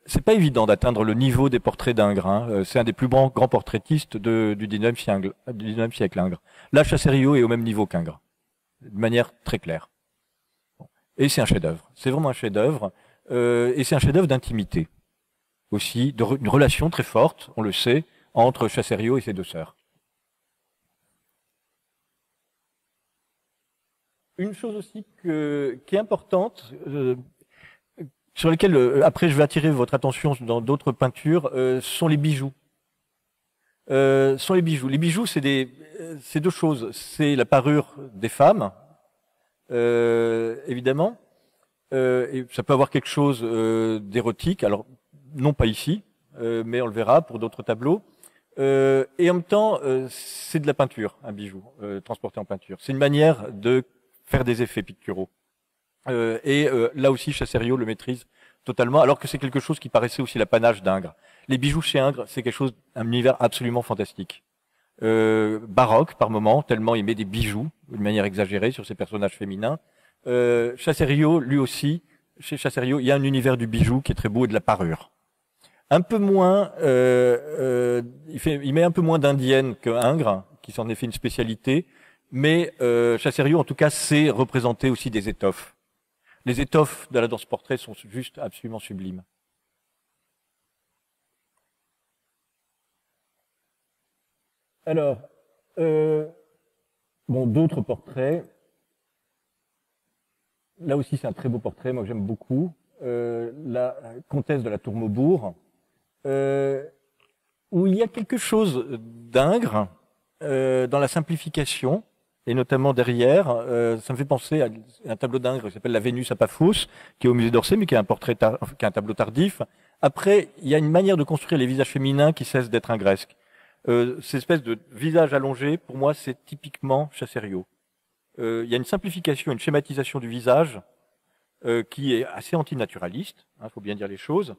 A: c'est pas évident d'atteindre le niveau des portraits d'Ingres. C'est un des plus grands portraitistes du 19e siècle, Ingres. Là, Chassériau est au même niveau qu'Ingres, de manière très claire. Et c'est un chef-d'œuvre. C'est vraiment un chef-d'œuvre. Et c'est un chef-d'œuvre d'intimité. Aussi, d'une relation très forte, on le sait, entre Chassériau et ses deux sœurs. Une chose aussi qui est importante, sur lesquelles après je vais attirer votre attention dans d'autres peintures, sont les bijoux. Sont les bijoux. Les bijoux, c'est deux choses. C'est la parure des femmes, évidemment. Et ça peut avoir quelque chose d'érotique. Alors non pas ici, mais on le verra pour d'autres tableaux. Et en même temps, c'est de la peinture, un bijou transporté en peinture. C'est une manière de faire des effets picturaux. Là aussi, Chassériau le maîtrise totalement, alors que c'est quelque chose qui paraissait aussi l'apanage d'Ingres. Les bijoux chez Ingres, c'est quelque chose, un univers absolument fantastique. Baroque par moment, tellement il met des bijoux, d'une manière exagérée, sur ses personnages féminins. Chassériau, lui aussi, chez Chassériau, il y a un univers du bijou qui est très beau et de la parure. Un peu moins, il met un peu moins d'indienne que Ingres, qui s'en est fait une spécialité, mais Chassériau, en tout cas, sait représenter aussi des étoffes. Les étoffes de la danse portrait sont juste absolument sublimes. Alors, d'autres portraits. Là aussi, c'est un très beau portrait, moi que j'aime beaucoup. La comtesse de la Tour Maubourg, où il y a quelque chose d'Ingres dans la simplification, et notamment derrière, ça me fait penser à un tableau d'Ingres qui s'appelle La Vénus à Paphos, qui est au musée d'Orsay, mais qui est qui est un tableau tardif. Après, il y a une manière de construire les visages féminins qui cesse d'être ingresque. Cette espèce de visage allongé, pour moi, c'est typiquement Chassériau. Il y a une simplification, une schématisation du visage qui est assez antinaturaliste, faut bien dire les choses,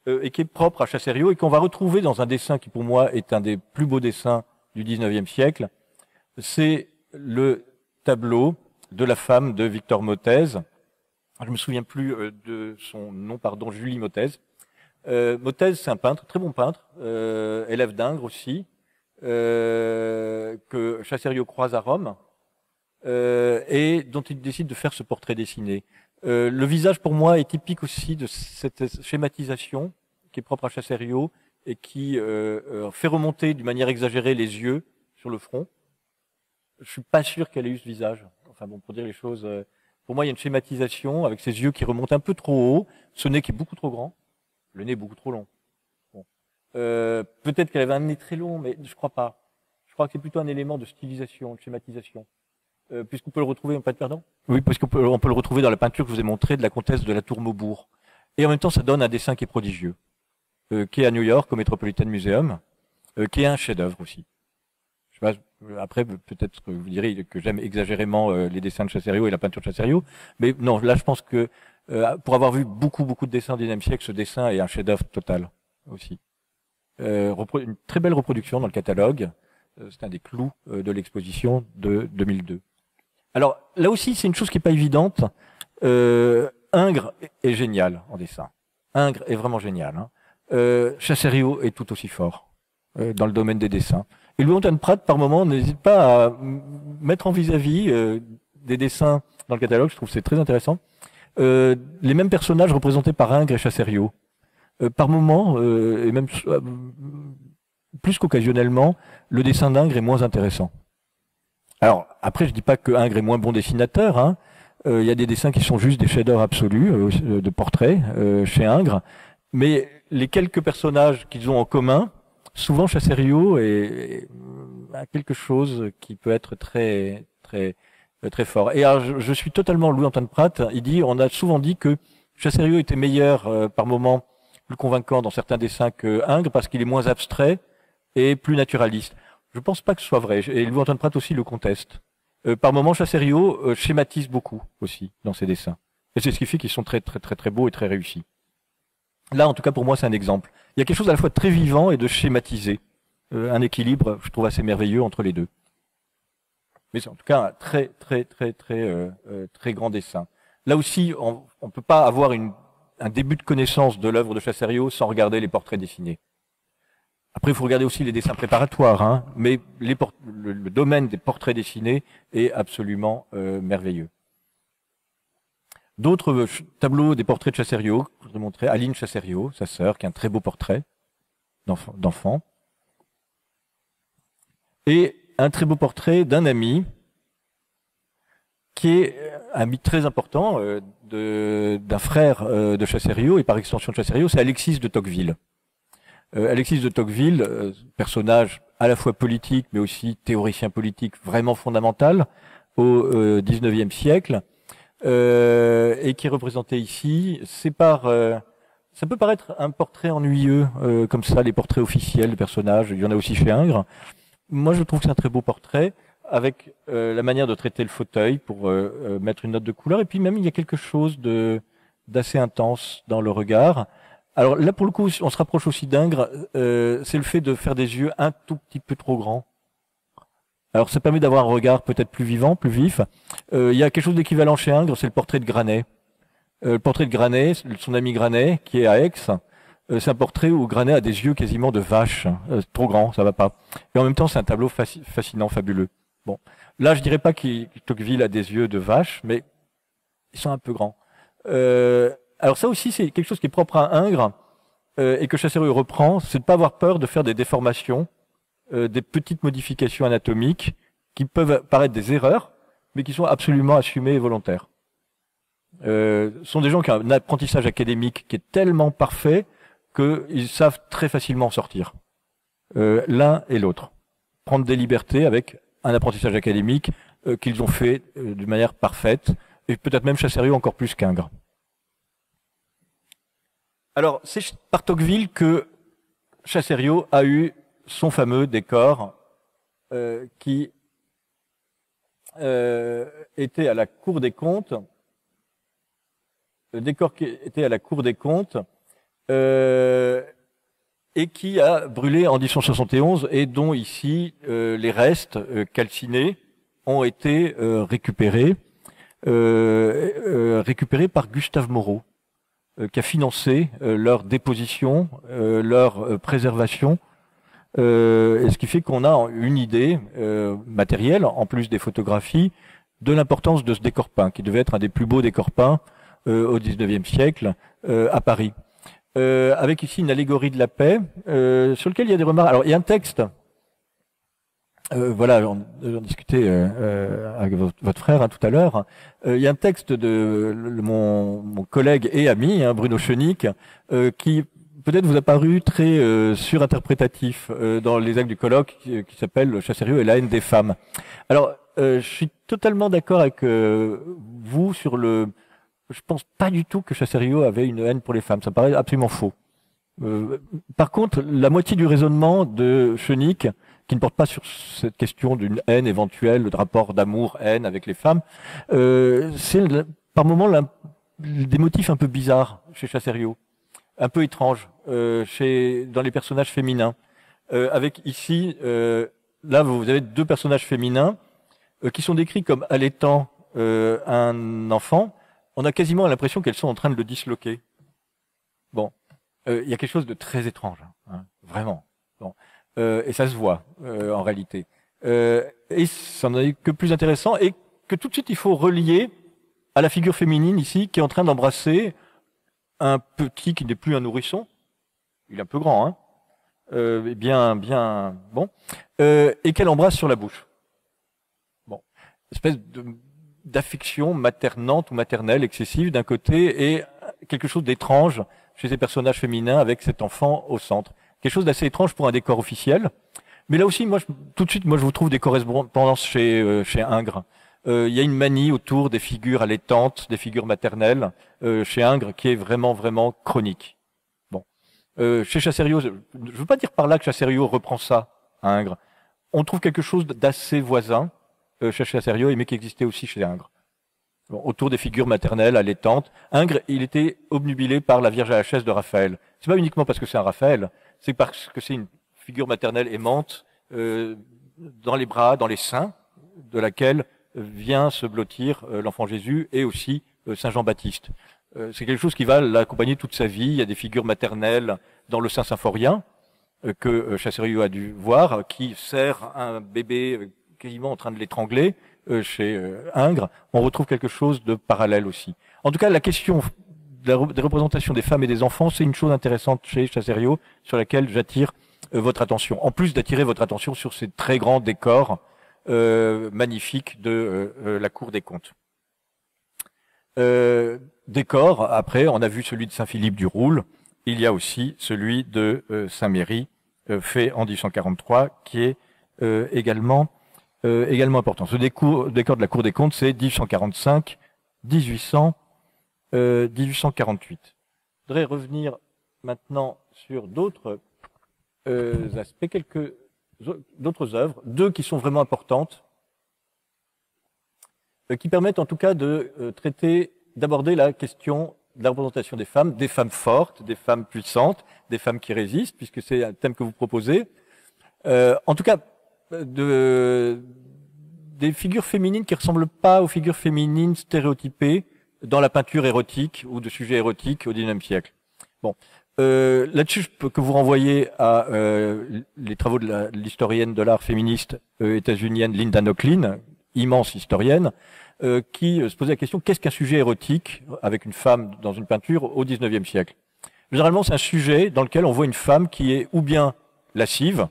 A: et qui est propre à Chassériau et qu'on va retrouver dans un dessin qui, pour moi, est un des plus beaux dessins du XIXe siècle. C'est le tableau de la femme de Victor Motez. Je me souviens plus de son nom, pardon, Julie Motez. Motez, c'est un peintre, très bon peintre, élève d'Ingres aussi, que Chassériau croise à Rome, et dont il décide de faire ce portrait dessiné. Le visage, pour moi, est typique aussi de cette schématisation qui est propre à Chassériau et qui fait remonter d'une manière exagérée les yeux sur le front. Je suis pas sûr qu'elle ait eu ce visage. Enfin bon, pour dire les choses, pour moi, il y a une schématisation avec ses yeux qui remontent un peu trop haut, ce nez qui est beaucoup trop grand, le nez beaucoup trop long. Bon. Peut-être qu'elle avait un nez très long, mais je crois pas. Je crois que c'est plutôt un élément de stylisation, de schématisation. Puisqu'on peut le retrouver, pardon ? Oui, parce qu'on peut le retrouver dans la peinture que je vous ai montrée de la comtesse de la Tour Maubourg. Et en même temps, ça donne un dessin qui est prodigieux, qui est à New York, au Metropolitan Museum, qui est un chef-d'œuvre aussi. Je sais pas, après, peut-être que vous direz que j'aime exagérément les dessins de Chassériau et la peinture de Chassériau, mais non, là, je pense que pour avoir vu beaucoup de dessins du XIXe siècle, ce dessin est un chef-d'œuvre total aussi. Une très belle reproduction dans le catalogue. C'est un des clous de l'exposition de 2002. Alors là aussi, c'est une chose qui est pas évidente. Ingres est génial en dessin. Ingres est vraiment génial. Chassériau est tout aussi fort dans le domaine des dessins. Et Louis-Antoine Prat, par moment, n'hésite pas à mettre en vis-à-vis des dessins dans le catalogue. Je trouve que c'est très intéressant. Les mêmes personnages représentés par Ingres et Chassériau. Par moment, et même plus qu'occasionnellement, le dessin d'Ingres est moins intéressant. Alors, après, je dis pas que Ingres est moins bon dessinateur. Il y a des dessins qui sont juste des chefs-d'œuvre absolus de portraits chez Ingres. Mais les quelques personnages qu'ils ont en commun, souvent Chassériau a quelque chose qui peut être très fort. Et alors, je suis totalement Louis-Antoine Prat. On a souvent dit que Chassériau était meilleur par moment, plus convaincant dans certains dessins que Ingres parce qu'il est moins abstrait et plus naturaliste. Je pense pas que ce soit vrai. Et Louis-Antoine Prat aussi le conteste. Par moments, Chassériau schématise beaucoup aussi dans ses dessins. Et c'est ce qui fait qu'ils sont très beaux et très réussis. Là, en tout cas, pour moi, c'est un exemple. Il y a quelque chose à la fois de très vivant et de schématisé. Un équilibre, je trouve, assez merveilleux entre les deux. Mais c'est en tout cas un très grand dessin. Là aussi, on peut pas avoir un début de connaissance de l'œuvre de Chassériau sans regarder les portraits dessinés. Après, il faut regarder aussi les dessins préparatoires, mais le domaine des portraits dessinés est absolument merveilleux. D'autres tableaux des portraits de Chassériau, que je voudrais montrer. Aline Chassériau, sa sœur, qui a un très beau portrait d'enfant. Et un très beau portrait d'un ami qui est un mythe très important d'un frère de Chassériau, et par extension de Chassériau, c'est Alexis de Tocqueville. Alexis de Tocqueville, personnage à la fois politique, mais aussi théoricien politique vraiment fondamental au XIXe siècle, et qui est représenté ici. Ça peut paraître un portrait ennuyeux, comme ça, les portraits officiels de personnages. Il y en a aussi chez Ingres. Moi, je trouve que c'est un très beau portrait, avec la manière de traiter le fauteuil pour mettre une note de couleur. Et puis même, il y a quelque chose d'assez intense dans le regard. Alors là, pour le coup, on se rapproche aussi d'Ingres. C'est le fait de faire des yeux un tout petit peu trop grands. Alors ça permet d'avoir un regard peut-être plus vivant, plus vif. Il y a quelque chose d'équivalent chez Ingres, c'est le portrait de Granet. Le portrait de Granet, son ami Granet, qui est à Aix, c'est un portrait où Granet a des yeux quasiment de vache, trop grands, ça va pas. Et en même temps, c'est un tableau fascinant, fabuleux. Bon, là, je dirais pas que Tocqueville a des yeux de vache, mais ils sont un peu grands. Alors ça aussi, c'est quelque chose qui est propre à Ingres et que Chassériau reprend, c'est de pas avoir peur de faire des déformations, des petites modifications anatomiques qui peuvent paraître des erreurs, mais qui sont absolument assumées et volontaires. Sont des gens qui ont un apprentissage académique qui est tellement parfait qu'ils savent très facilement en sortir, l'un et l'autre. Prendre des libertés avec un apprentissage académique qu'ils ont fait d'une manière parfaite, et peut-être même Chassériau encore plus qu'Ingres. Alors, c'est par Tocqueville que Chassériau a eu son fameux décor qui était à la Cour des comptes. Le décor qui était à la Cour des comptes et qui a brûlé en 1871 et dont ici les restes calcinés ont été récupérés par Gustave Moreau, qui a financé leur déposition, leur préservation, et ce qui fait qu'on a une idée matérielle, en plus des photographies, de l'importance de ce décor peint, qui devait être un des plus beaux décors peints au XIXe siècle à Paris. Avec ici une allégorie de la paix, sur lequel il y a des remarques. Alors il y a un texte, voilà, j'en discutais avec votre frère tout à l'heure. Il y a un texte de mon collègue et ami, Bruno Schenick, qui peut-être vous a paru très surinterprétatif dans les actes du colloque, qui s'appelle Chassériau et la haine des femmes. Alors, je suis totalement d'accord avec vous sur le... Je pense pas du tout que Chassériau avait une haine pour les femmes. Ça me paraît absolument faux. Par contre, la moitié du raisonnement de Schenick, qui ne porte pas sur cette question d'une haine éventuelle, de rapport d'amour-haine avec les femmes, c'est par moments des motifs un peu bizarres chez Chassériau, un peu étranges dans les personnages féminins. Avec ici, là vous avez deux personnages féminins qui sont décrits comme allaitant un enfant. On a quasiment l'impression qu'elles sont en train de le disloquer. Bon, il y a quelque chose de très étrange, vraiment. Bon. Et ça se voit en réalité. Et ça n'en est que plus intéressant, et que tout de suite il faut relier à la figure féminine ici qui est en train d'embrasser un petit qui n'est plus un nourrisson. Il est un peu grand, bien bon, et qu'elle embrasse sur la bouche. Bon, espèce d'affection maternante ou maternelle excessive d'un côté, et quelque chose d'étrange chez ces personnages féminins avec cet enfant au centre. Quelque chose d'assez étrange pour un décor officiel. Mais là aussi, tout de suite, je vous trouve des correspondances chez Ingres. Il y a une manie autour des figures allaitantes, des figures maternelles, chez Ingres, qui est vraiment, vraiment chronique. Bon. Chez Chassériau, je ne veux pas dire par là que Chassériau reprend ça à Ingres. On trouve quelque chose d'assez voisin chez Chassériau, mais qui existait aussi chez Ingres. Bon, autour des figures maternelles, allaitantes. Ingres, il était obnubilé par la Vierge à la chaise de Raphaël. C'est pas uniquement parce que c'est un Raphaël, c'est parce que c'est une figure maternelle aimante dans les bras, dans les seins, de laquelle vient se blottir l'enfant Jésus et aussi Saint Jean-Baptiste. C'est quelque chose qui va l'accompagner toute sa vie. Il y a des figures maternelles dans le Saint Symphorien que Chassériau a dû voir, qui serre un bébé quasiment en train de l'étrangler. Chez Ingres, on retrouve quelque chose de parallèle aussi. En tout cas, la question des représentations des femmes et des enfants, c'est une chose intéressante chez Chassériau, sur laquelle j'attire votre attention. En plus d'attirer votre attention sur ces très grands décors magnifiques de la Cour des comptes. Décor, après, on a vu celui de Saint-Philippe du Roule. Il y a aussi celui de Saint-Méry, fait en 1843, qui est également important. Ce décor de la Cour des comptes, c'est 1845, 1848. Je voudrais revenir maintenant sur d'autres aspects, d'autres œuvres, deux qui sont vraiment importantes, qui permettent en tout cas de d'aborder la question de la représentation des femmes fortes, des femmes puissantes, des femmes qui résistent, puisque c'est un thème que vous proposez. En tout cas, des figures féminines qui ressemblent pas aux figures féminines stéréotypées dans la peinture érotique ou de sujets érotiques au XIXe siècle. Bon, là-dessus, je peux que vous renvoyer à les travaux de l'historienne de l'art féministe états-unienne Linda Nochlin, immense historienne, qui se posait la question, qu'est-ce qu'un sujet érotique avec une femme dans une peinture au XIXe siècle? Généralement, c'est un sujet dans lequel on voit une femme qui est ou bien lascive,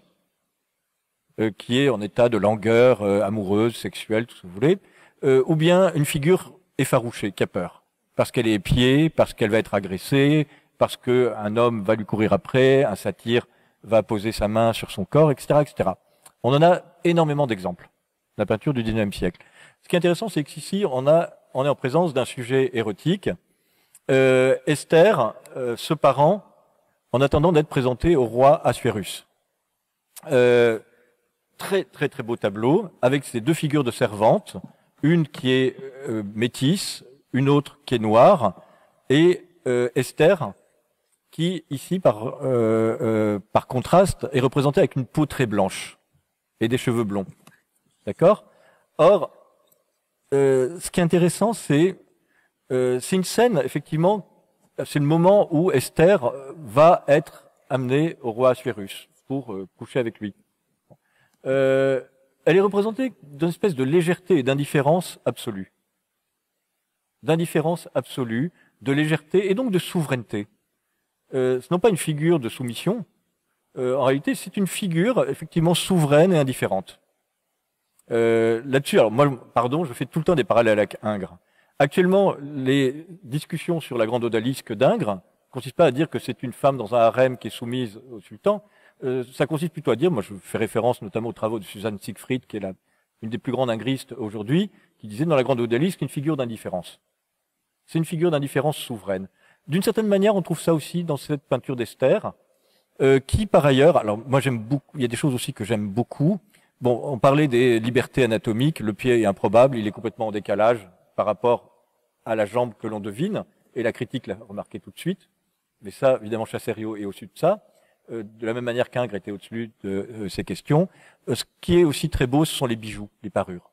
A: qui est en état de langueur amoureuse, sexuelle, tout ce que vous voulez, ou bien une figure effarouchée, qui a peur, parce qu'elle est épiée, parce qu'elle va être agressée, parce qu'un homme va lui courir après, un satyre va poser sa main sur son corps, etc., etc. On en a énormément d'exemples, la peinture du XIXe siècle. Ce qui est intéressant, c'est qu'ici, on est en présence d'un sujet érotique. Esther se parent en attendant d'être présentée au roi Assuérus. Très beau tableau, avec ces deux figures de servantes, une qui est métisse, une autre qui est noire, et Esther, qui ici, par contraste, est représentée avec une peau très blanche et des cheveux blonds. D'accord? Or, ce qui est intéressant, c'est une scène, effectivement, c'est le moment où Esther va être amenée au roi Assuérus pour coucher avec lui. Elle est représentée d'une espèce de légèreté et d'indifférence absolue. D'indifférence absolue, de légèreté et donc de souveraineté. Ce n'est pas une figure de soumission. En réalité, c'est une figure effectivement souveraine et indifférente. Là-dessus, alors moi, pardon, je fais tout le temps des parallèles avec Ingres. Actuellement, les discussions sur la grande odalisque d'Ingres ne consistent pas à dire que c'est une femme dans un harem qui est soumise au sultan. Ça consiste plutôt à dire, moi je fais référence notamment aux travaux de Suzanne Siegfried, qui est une des plus grandes ingristes aujourd'hui, qui disait dans la grande odalisque une figure d'indifférence. C'est une figure d'indifférence souveraine. D'une certaine manière, on trouve ça aussi dans cette peinture d'Esther, qui par ailleurs, alors moi j'aime beaucoup, il y a des choses aussi que j'aime beaucoup. Bon, on parlait des libertés anatomiques, le pied est improbable, il est complètement en décalage par rapport à la jambe que l'on devine, et la critique l'a remarqué tout de suite. Mais ça, évidemment, Chassériau est au-dessus de ça, de la même manière qu'Ingres était au-dessus de ces questions. Ce qui est aussi très beau, ce sont les bijoux, les parures,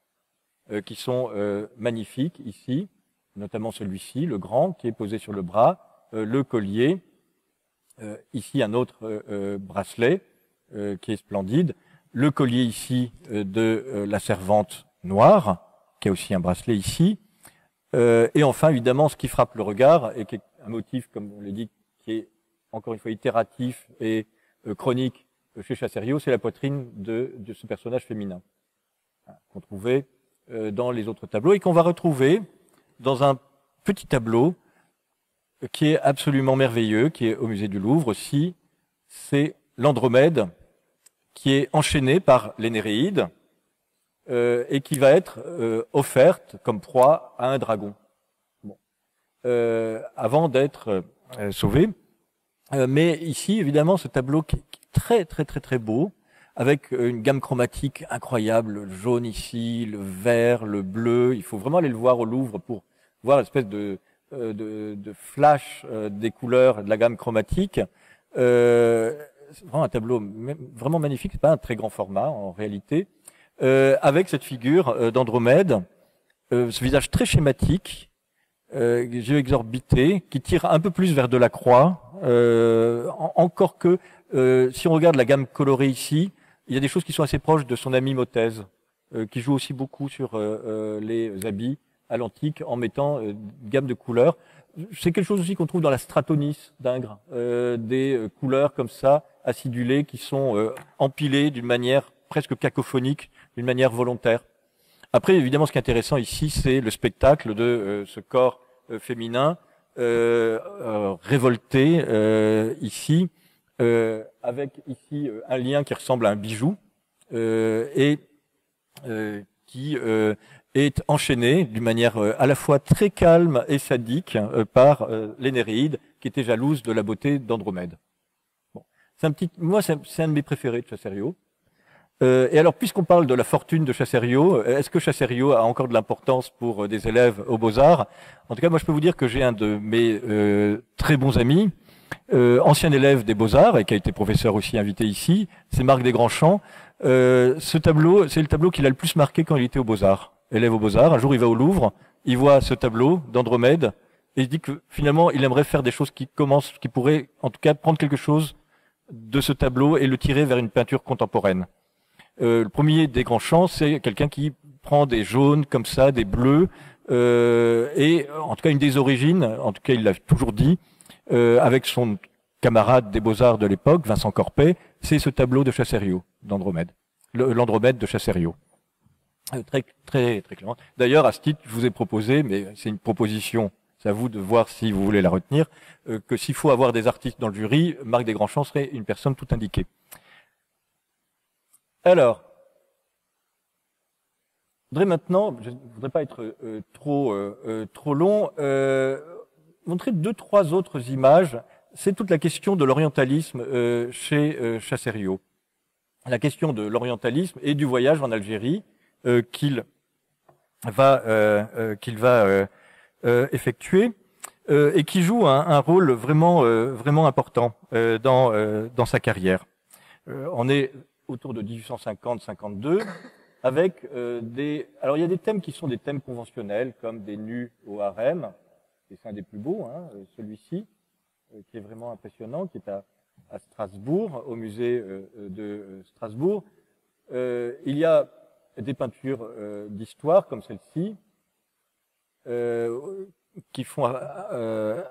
A: qui sont magnifiques ici, notamment celui-ci, le grand, qui est posé sur le bras, le collier, ici un autre bracelet, qui est splendide, le collier ici de la servante noire, qui a aussi un bracelet ici, et enfin évidemment ce qui frappe le regard et qui est un motif, comme on l'a dit, qui est encore une fois itératif et chronique chez Chassériau, c'est la poitrine de ce personnage féminin qu'on trouvait dans les autres tableaux et qu'on va retrouver dans un petit tableau qui est absolument merveilleux, qui est au musée du Louvre aussi, c'est l'Andromède, qui est enchaînée par les Néréides et qui va être offerte comme proie à un dragon, bon. Avant d'être sauvée. Mais ici, évidemment, ce tableau qui est très beau, avec une gamme chromatique incroyable, le jaune ici, le vert, le bleu. Il faut vraiment aller le voir au Louvre pour voir l'espèce de flash des couleurs de la gamme chromatique. C'est vraiment un tableau vraiment magnifique. C'est pas un très grand format en réalité, avec cette figure d'Andromède, ce visage très schématique, yeux exorbités, qui tire un peu plus vers Delacroix. Encore que si on regarde la gamme colorée ici, il y a des choses qui sont assez proches de son ami Mottez, qui joue aussi beaucoup sur les habits à l'antique en mettant une gamme de couleurs. C'est quelque chose aussi qu'on trouve dans la Stratonis d'Ingres, des couleurs comme ça, acidulées, qui sont empilées d'une manière presque cacophonique, d'une manière volontaire. Après, évidemment, ce qui est intéressant ici, c'est le spectacle de ce corps féminin révolté ici, avec ici un lien qui ressemble à un bijou et qui est enchaîné d'une manière à la fois très calme et sadique par les Néréides, qui étaient jalouses de la beauté d'Andromède. Bon. Moi, c'est un de mes préférés de Chasserio. Et alors, puisqu'on parle de la fortune de Chasserio, est-ce que Chasserio a encore de l'importance pour des élèves aux Beaux-Arts? En tout cas, moi, je peux vous dire que j'ai un de mes très bons amis, ancien élève des Beaux-Arts et qui a été professeur aussi invité ici, c'est Marc Desgrandchamps. Ce tableau, c'est le tableau qu'il a le plus marqué quand il était aux Beaux-Arts. Élève aux Beaux-Arts, un jour il va au Louvre, il voit ce tableau d'Andromède et il se dit que finalement il aimerait faire des choses qui pourraient en tout cas prendre quelque chose de ce tableau et le tirer vers une peinture contemporaine. Le premier Desgrandchamps, c'est quelqu'un qui prend des jaunes comme ça, des bleus, et en tout cas une des origines, en tout cas il l'a toujours dit, avec son camarade des Beaux-Arts de l'époque, Vincent Corpet, c'est ce tableau de Chasserio, d'Andromède, l'Andromède de Chasserio. Très, très, très clairement. D'ailleurs, à ce titre, je vous ai proposé, mais c'est une proposition, c'est à vous de voir si vous voulez la retenir, que s'il faut avoir des artistes dans le jury, Marc Desgrandchamps serait une personne tout indiquée. Alors, je voudrais maintenant, je ne voudrais pas être trop long, montrer 2-3 autres images. C'est toute la question de l'orientalisme chez Chasserio. La question de l'orientalisme et du voyage en Algérie qu'il va effectuer et qui joue un rôle vraiment important dans sa carrière. On est autour de 1850-52 avec alors il y a des thèmes qui sont des thèmes conventionnels comme des nus au harem, et c'est un des plus beaux, hein, celui-ci, qui est vraiment impressionnant, qui est à Strasbourg, au musée de Strasbourg. Il y a des peintures d'histoire comme celle-ci, qui font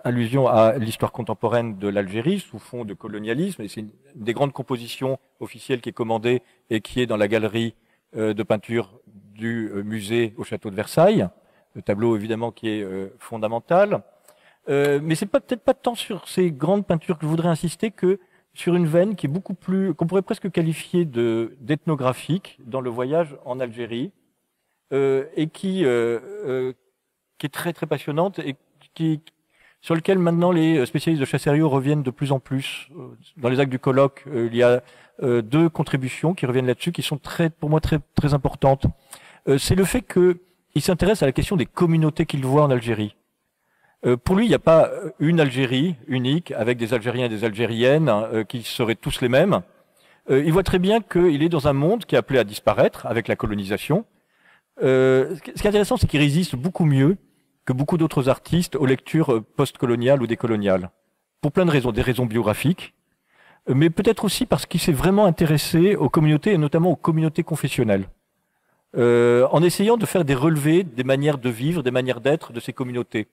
A: allusion à l'histoire contemporaine de l'Algérie sous fond de colonialisme. Et c'est une des grandes compositions officielles qui est commandée et qui est dans la galerie de peinture du musée au château de Versailles. Le tableau, évidemment, qui est fondamental. Mais c'est peut-être pas tant sur ces grandes peintures que je voudrais insister que sur une veine qui est beaucoup plus, qu'on pourrait presque qualifier d'ethnographique dans le voyage en Algérie, et qui est très très passionnante et sur lequel maintenant les spécialistes de Chasserio reviennent de plus en plus. Dans les actes du colloque, il y a 2 contributions qui reviennent là-dessus, qui sont pour moi très très importantes. C'est le fait qu'il s'intéresse à la question des communautés qu'il voit en Algérie. Pour lui, il n'y a pas une Algérie unique avec des Algériens et des Algériennes qui seraient tous les mêmes. Il voit très bien qu'il est dans un monde qui est appelé à disparaître avec la colonisation. Ce qui est intéressant, c'est qu'il résiste beaucoup mieux que beaucoup d'autres artistes aux lectures post-coloniales ou décoloniales. Pour plein de raisons, des raisons biographiques, mais peut-être aussi parce qu'il s'est vraiment intéressé aux communautés et notamment aux communautés confessionnelles. En essayant de faire des relevés des manières de vivre, des manières d'être de ces communautés.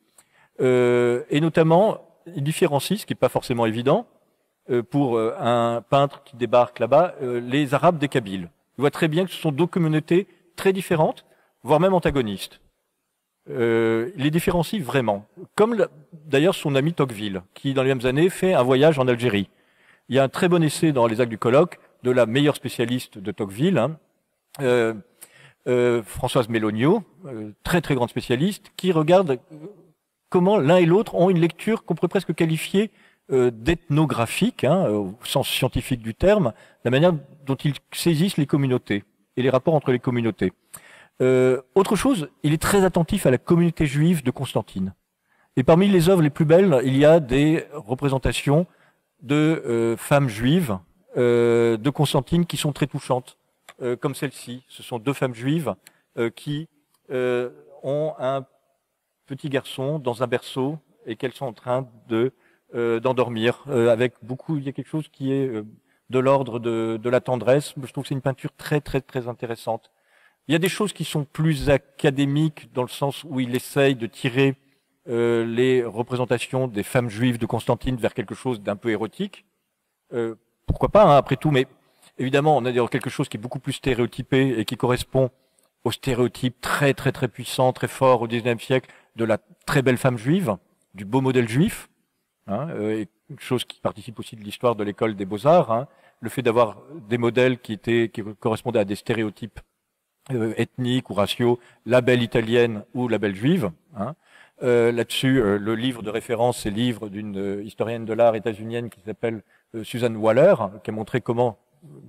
A: Et notamment, il différencie, ce qui n'est pas forcément évident, pour un peintre qui débarque là-bas, les Arabes des Kabyles. Il voit très bien que ce sont 2 communautés très différentes, voire même antagonistes. Il les différencie vraiment. Comme d'ailleurs son ami Tocqueville, qui dans les mêmes années fait un voyage en Algérie. Il y a un très bon essai dans les actes du colloque de la meilleure spécialiste de Tocqueville, hein, Françoise Méloniot, très très grande spécialiste, qui regarde comment l'un et l'autre ont une lecture qu'on pourrait presque qualifier d'ethnographique, hein, au sens scientifique du terme, la manière dont ils saisissent les communautés et les rapports entre les communautés. Autre chose, il est très attentif à la communauté juive de Constantine. Et parmi les œuvres les plus belles, il y a des représentations de femmes juives de Constantine qui sont très touchantes, comme celle-ci. Ce sont 2 femmes juives qui ont un petit garçon dans un berceau et qu'elles sont en train d'endormir avec beaucoup. Il y a quelque chose qui est de l'ordre de la tendresse. Je trouve que c'est une peinture très très très intéressante. Il y a des choses qui sont plus académiques dans le sens où il essaye de tirer les représentations des femmes juives de Constantine vers quelque chose d'un peu érotique. Pourquoi pas, hein, après tout, mais évidemment, on a quelque chose qui est beaucoup plus stéréotypé et qui correspond aux stéréotypes très très très puissants, très forts au XIXe siècle, de la très belle femme juive, du beau modèle juif, hein, et une chose qui participe aussi de l'histoire de l'école des beaux-arts, hein, le fait d'avoir des modèles qui correspondaient à des stéréotypes ethniques ou raciaux, la belle italienne ou la belle juive. Hein. Là-dessus, le livre de référence, c'est le livre d'une historienne de l'art états-unienne qui s'appelle Susan Waller, qui a montré comment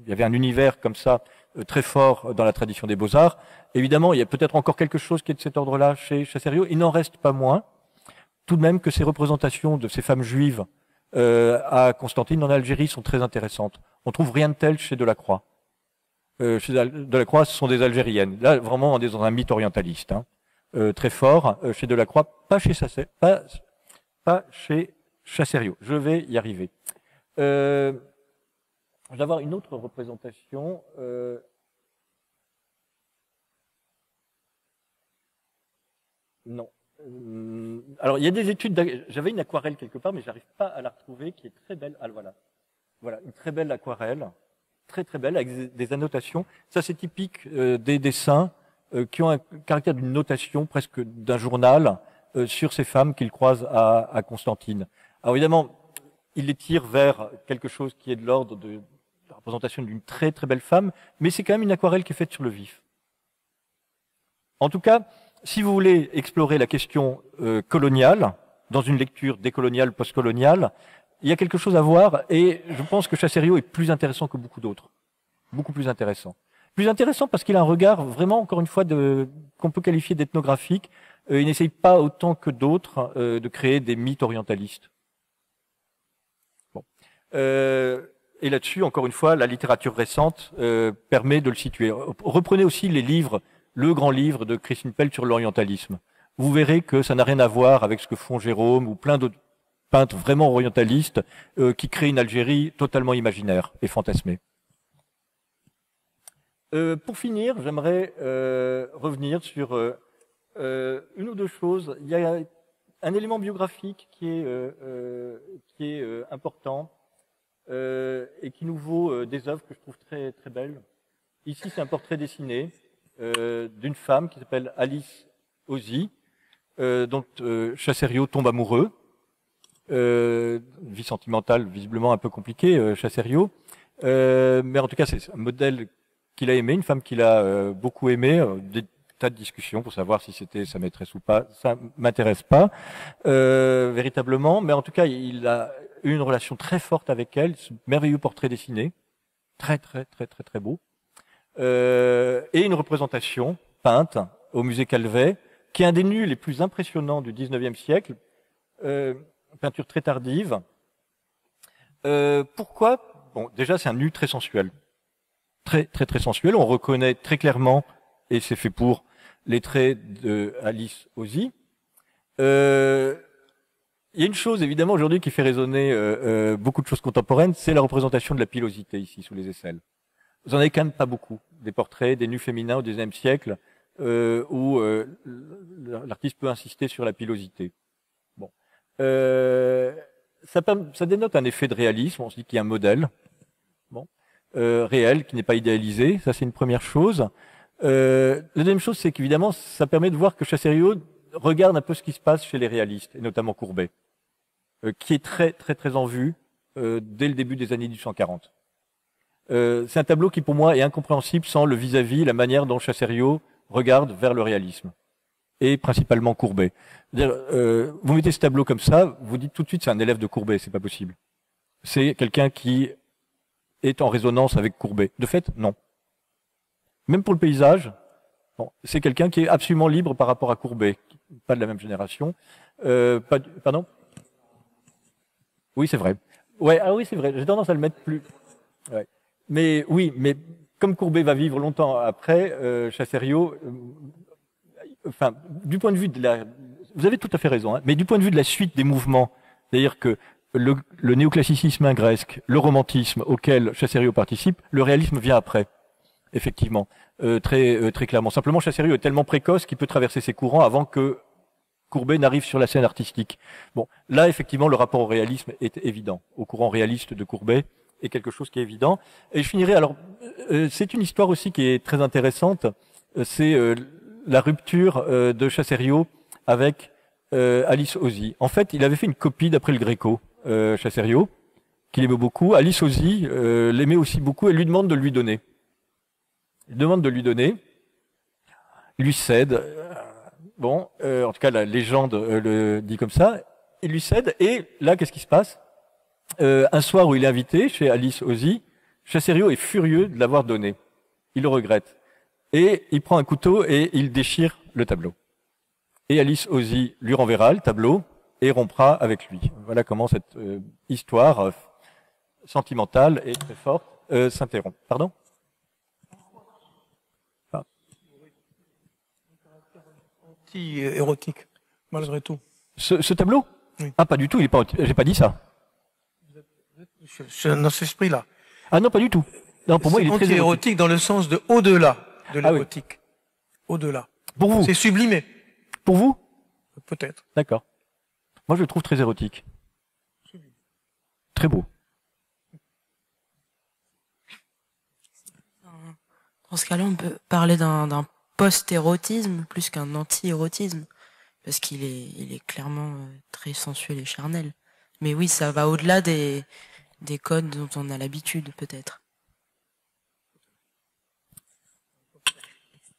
A: il y avait un univers comme ça très fort dans la tradition des beaux-arts. Évidemment, il y a peut-être encore quelque chose qui est de cet ordre-là chez Chassériau. Il n'en reste pas moins, tout de même, que ces représentations de ces femmes juives à Constantine, en Algérie, sont très intéressantes. On trouve rien de tel chez Delacroix. Chez Delacroix, ce sont des Algériennes. Là, vraiment, on est dans un mythe orientaliste, hein, très fort. Chez Delacroix, pas chez Chassériau. Je vais y arriver. Je vais avoir une autre représentation. Non. Alors, il y a des études. J'avais une aquarelle quelque part, mais j'arrive pas à la retrouver, qui est très belle. Ah, voilà. Voilà, une très belle aquarelle, très très belle, avec des annotations. Ça, c'est typique des dessins qui ont un caractère d'une notation, presque d'un journal, sur ces femmes qu'il croise à Constantine. Alors évidemment, il les tire vers quelque chose qui est de l'ordre de la représentation d'une très très belle femme, mais c'est quand même une aquarelle qui est faite sur le vif. En tout cas, si vous voulez explorer la question coloniale, dans une lecture décoloniale, postcoloniale, il y a quelque chose à voir, et je pense que Chassériau est plus intéressant que beaucoup d'autres. Beaucoup plus intéressant. Plus intéressant parce qu'il a un regard vraiment, encore une fois, qu'on peut qualifier d'ethnographique. Il n'essaye pas autant que d'autres de créer des mythes orientalistes. Bon. Et là-dessus, encore une fois, la littérature récente permet de le situer. Reprenez aussi les livres, le grand livre de Christine Pell sur l'orientalisme. Vous verrez que ça n'a rien à voir avec ce que font Jérôme ou plein d'autres peintre vraiment orientaliste qui crée une Algérie totalement imaginaire et fantasmée. Pour finir, j'aimerais revenir sur une ou deux choses. Il y a un élément biographique qui est important et qui nous vaut des œuvres que je trouve très très belles. Ici, c'est un portrait dessiné d'une femme qui s'appelle Alice Ozy, dont Chassériau tombe amoureux. Vie sentimentale visiblement un peu compliquée, Chassériau, mais en tout cas c'est un modèle qu'il a aimé, une femme qu'il a beaucoup aimé, des tas de discussions pour savoir si c'était sa maîtresse ou pas, ça m'intéresse pas véritablement, mais en tout cas il a eu une relation très forte avec elle, ce merveilleux portrait dessiné, très très très très très beau, et une représentation peinte au musée Calvet, qui est un des nus les plus impressionnants du 19e siècle, peinture très tardive. Pourquoi? Bon, déjà, c'est un nu très sensuel. Très, très, très sensuel. On reconnaît très clairement, et c'est fait pour, les traits de Alice Ozy. Il y a une chose, évidemment, aujourd'hui, qui fait résonner beaucoup de choses contemporaines, c'est la représentation de la pilosité, ici, sous les aisselles. Vous en avez quand même pas beaucoup. Des portraits, des nus féminins au XIXe siècle, où l'artiste peut insister sur la pilosité. Ça dénote un effet de réalisme, on se dit qu'il y a un modèle réel qui n'est pas idéalisé, ça c'est une première chose. La deuxième chose, c'est qu'évidemment ça permet de voir que Chassériau regarde un peu ce qui se passe chez les réalistes, et notamment Courbet, qui est très très très en vue dès le début des années 1840. C'est un tableau qui pour moi est incompréhensible sans le vis-à-vis, la manière dont Chassériau regarde vers le réalisme. Et principalement Courbet. Vous mettez ce tableau comme ça, vous dites tout de suite c'est un élève de Courbet, c'est pas possible. C'est quelqu'un qui est en résonance avec Courbet. De fait, non. Même pour le paysage, bon, c'est quelqu'un qui est absolument libre par rapport à Courbet, pas de la même génération. Pardon? Oui, c'est vrai. Ouais, ah oui, c'est vrai. J'ai tendance à le mettre plus. Ouais. Mais oui, mais comme Courbet va vivre longtemps après, Chassériau. Enfin, du point de vue de la, vous avez tout à fait raison, hein, mais du point de vue de la suite des mouvements, c'est-à-dire que le néoclassicisme ingresque, le romantisme auquel Chassériau participe, le réalisme vient après, effectivement, très clairement. Simplement, Chassériau est tellement précoce qu'il peut traverser ses courants avant que Courbet n'arrive sur la scène artistique. Bon, là, effectivement, le rapport au réalisme est évident, au courant réaliste de Courbet est quelque chose qui est évident. Et je finirai, alors, c'est une histoire aussi qui est très intéressante, c'est la rupture de Chassériau avec Alice Ozy. En fait, il avait fait une copie d'après le Gréco, Chaserio, qu'il aimait beaucoup. Alice Ozy l'aimait aussi beaucoup et lui demande de lui donner. Il demande de lui donner, il lui cède. Bon, en tout cas, la légende le dit comme ça. Il lui cède et là, qu'est-ce qui se passe? Un soir où il est invité chez Alice Ozy, Chaserio est furieux de l'avoir donné. Il le regrette. Et il prend un couteau et il déchire le tableau. Et Alice Ozy lui renverra le tableau et rompra avec lui. Voilà comment cette histoire sentimentale et très forte s'interrompt. Pardon?
B: Érotique, malgré tout.
A: Ce tableau?
B: Oui.
A: Ah, pas du tout, il est pas, j'ai pas dit ça.
B: Je suis dans cet esprit-là.
A: Ah non, pas du tout. Non, pour moi, il est très érotique.
B: Anti-érotique dans le sens de au-delà de l'érotique. Oui. Au-delà.
A: Pour vous?
B: C'est sublimé.
A: Pour vous?
B: Peut-être.
A: D'accord. Moi, je le trouve très érotique. Très beau.
C: Dans ce cas-là, on peut parler d'un post-érotisme plus qu'un anti-érotisme, parce qu'il est clairement très sensuel et charnel. Mais oui, ça va au-delà des codes dont on a l'habitude, peut-être.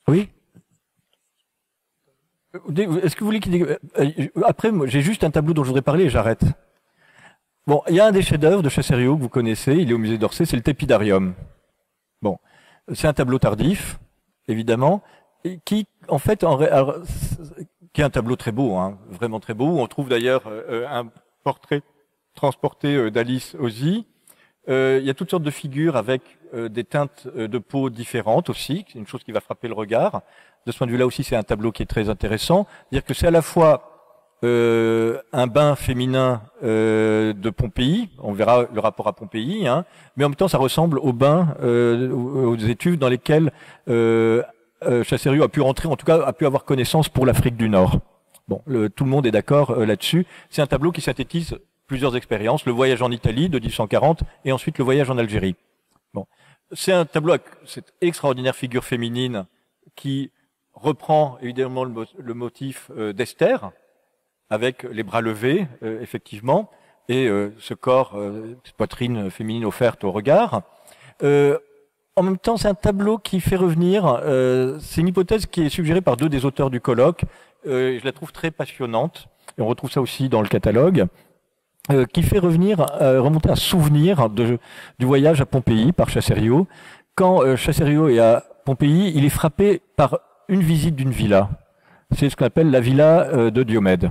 A: Oui. Est-ce que vous voulez qu'il... Après, moi, j'ai juste un tableau dont je voudrais parler et j'arrête. Bon, il y a un des chefs-d'œuvre de Chaserio que vous connaissez, il est au musée d'Orsay, c'est le Tepidarium. Bon, c'est un tableau tardif, évidemment, et qui, en fait, qui est un tableau très beau, hein, vraiment très beau. On trouve d'ailleurs un portrait transporté d'Alice Ozy. Il y a toutes sortes de figures avec des teintes de peau différentes aussi, c'est une chose qui va frapper le regard. De ce point de vue-là aussi, c'est un tableau qui est très intéressant. C'est-à-dire que c'est à la fois un bain féminin de Pompéi, on verra le rapport à Pompéi, hein, mais en même temps, ça ressemble au bain, aux étuves dans lesquelles Chaserio a pu rentrer, en tout cas a pu avoir connaissance pour l'Afrique du Nord. Bon, tout le monde est d'accord là-dessus. C'est un tableau qui synthétise plusieurs expériences, le voyage en Italie de 1840 et ensuite le voyage en Algérie. Bon, c'est un tableau avec cette extraordinaire figure féminine qui reprend évidemment le motif d'Esther, avec les bras levés, effectivement, et ce corps, cette poitrine féminine offerte au regard. En même temps, c'est un tableau qui fait revenir, c'est une hypothèse qui est suggérée par deux des auteurs du colloque, je la trouve très passionnante, et on retrouve ça aussi dans le catalogue, qui fait remonter un souvenir du voyage à Pompéi par Chaserio. Quand Chaserio est à Pompéi, il est frappé par une visite d'une villa. C'est ce qu'on appelle la villa de Diomède.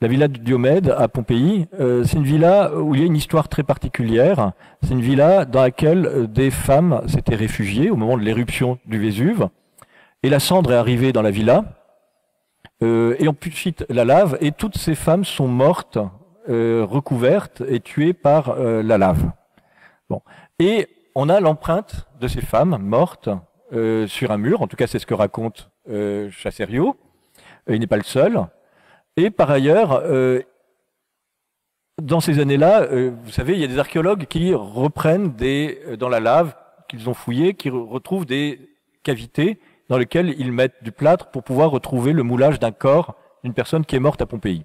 A: La villa de Diomède à Pompéi, c'est une villa où il y a une histoire très particulière. C'est une villa dans laquelle des femmes s'étaient réfugiées au moment de l'éruption du Vésuve. Et la cendre est arrivée dans la villa. Et ensuite la lave. Et toutes ces femmes sont mortes, recouvertes et tuées par la lave. Bon. Et on a l'empreinte de ces femmes mortes sur un mur. En tout cas, c'est ce que raconte Chaserio. Il n'est pas le seul. Et par ailleurs, dans ces années-là, vous savez, il y a des archéologues qui reprennent dans la lave qu'ils ont fouillée, qui retrouvent des cavités dans lesquelles ils mettent du plâtre pour pouvoir retrouver le moulage d'un corps d'une personne qui est morte à Pompéi.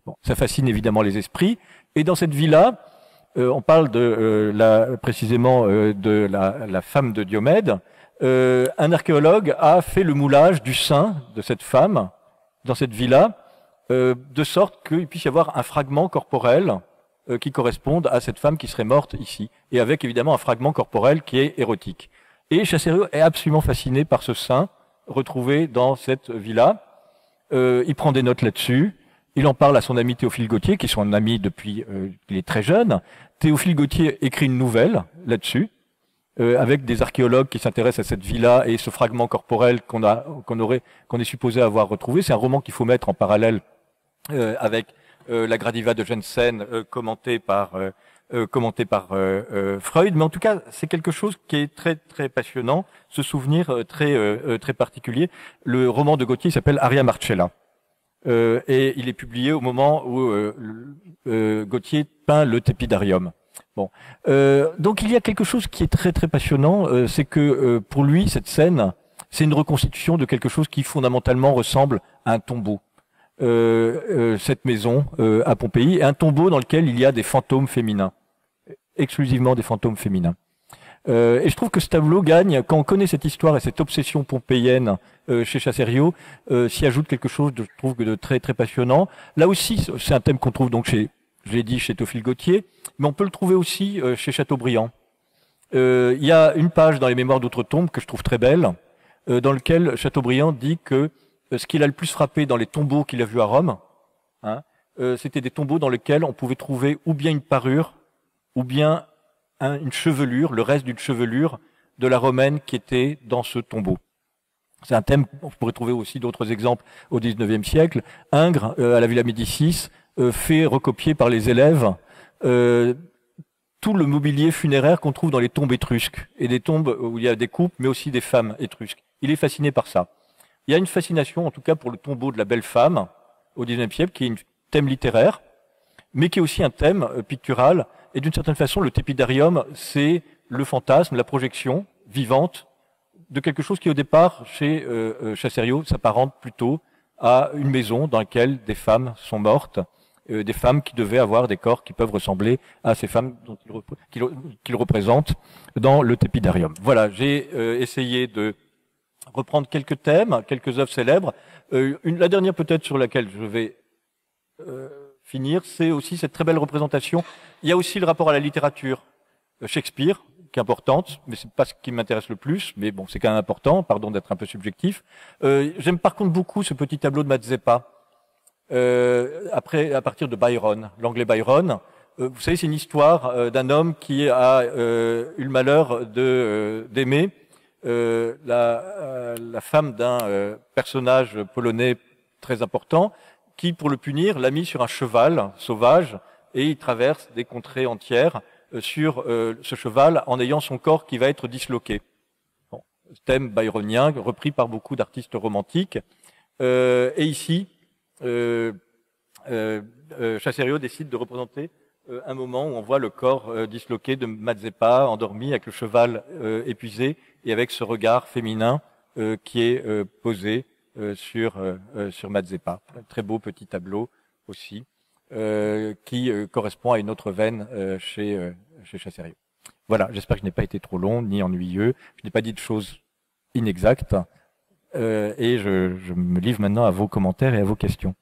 A: Bon, ça fascine évidemment les esprits. Et dans cette villa, on parle précisément de la femme de Diomède. Un archéologue a fait le moulage du sein de cette femme dans cette villa, de sorte qu'il puisse y avoir un fragment corporel qui corresponde à cette femme qui serait morte ici, et avec évidemment un fragment corporel qui est érotique. Et Chaserio est absolument fasciné par ce sein retrouvé dans cette villa. Il prend des notes là-dessus, il en parle à son ami Théophile Gautier, qui est son ami depuis qu'il est très jeune. Théophile Gautier écrit une nouvelle là-dessus, avec des archéologues qui s'intéressent à cette villa et ce fragment corporel qu'on est supposé avoir retrouvé. C'est un roman qu'il faut mettre en parallèle avec la Gradiva de Jensen commentée par Freud. Mais en tout cas, c'est quelque chose qui est très très passionnant, ce souvenir très particulier. Le roman de Gautier s'appelle Aria Marcella. Et il est publié au moment où Gautier peint le Tepidarium. Bon, donc il y a quelque chose qui est très très passionnant, c'est que pour lui cette scène, c'est une reconstitution de quelque chose qui fondamentalement ressemble à un tombeau. cette maison à Pompéi, et un tombeau dans lequel il y a des fantômes féminins, exclusivement des fantômes féminins. Et je trouve que ce tableau gagne, quand on connaît cette histoire et cette obsession pompéienne chez Chassériau, s'y ajoute quelque chose, je trouve, de très très passionnant. Là aussi, c'est un thème qu'on trouve donc chez, je l'ai dit, chez Théophile Gautier, mais on peut le trouver aussi chez Chateaubriand. Il y a une page dans les Mémoires d'Outre-Tombe que je trouve très belle, dans lequel Chateaubriand dit que ce qu'il a le plus frappé dans les tombeaux qu'il a vus à Rome, hein, c'était des tombeaux dans lesquels on pouvait trouver ou bien une parure, ou bien une chevelure, le reste d'une chevelure de la romaine qui était dans ce tombeau. C'est un thème, on pourrait trouver aussi d'autres exemples au XIXe siècle. Ingres, à la Villa Médicis, fait recopier par les élèves tout le mobilier funéraire qu'on trouve dans les tombes étrusques, et des tombes où il y a des couples, mais aussi des femmes étrusques. Il est fasciné par ça. Il y a une fascination, en tout cas, pour le tombeau de la belle femme au XIXe siècle, qui est un thème littéraire, mais qui est aussi un thème pictural. Et d'une certaine façon, le tépidarium, c'est le fantasme, la projection vivante de quelque chose qui, au départ, chez Chassériau, s'apparente plutôt à une maison dans laquelle des femmes sont mortes, des femmes qui devaient avoir des corps qui peuvent ressembler à ces femmes qu'il représente dans le tépidarium. Voilà, j'ai essayé de reprendre quelques thèmes, quelques œuvres célèbres. La dernière peut-être sur laquelle je vais finir, c'est aussi cette très belle représentation. Il y a aussi le rapport à la littérature. Shakespeare, qui est importante, mais c'est pas ce qui m'intéresse le plus, mais bon, c'est quand même important, pardon d'être un peu subjectif. J'aime par contre beaucoup ce petit tableau de Mazeppa, à partir de Byron, l'anglais Byron. Vous savez, c'est une histoire d'un homme qui a eu le malheur d'aimer la femme d'un personnage polonais très important, qui, pour le punir, l'a mis sur un cheval sauvage, et il traverse des contrées entières sur ce cheval en ayant son corps qui va être disloqué. Bon, thème byronien, repris par beaucoup d'artistes romantiques. Et ici, Chassériau décide de représenter un moment où on voit le corps disloqué de Mazeppa, endormi, avec le cheval épuisé, et avec ce regard féminin qui est posé sur Mazeppa. Un très beau petit tableau aussi, qui correspond à une autre veine chez Chassériau. Voilà, j'espère que je n'ai pas été trop long ni ennuyeux. Je n'ai pas dit de choses inexactes. Et je me livre maintenant à vos commentaires et à vos questions.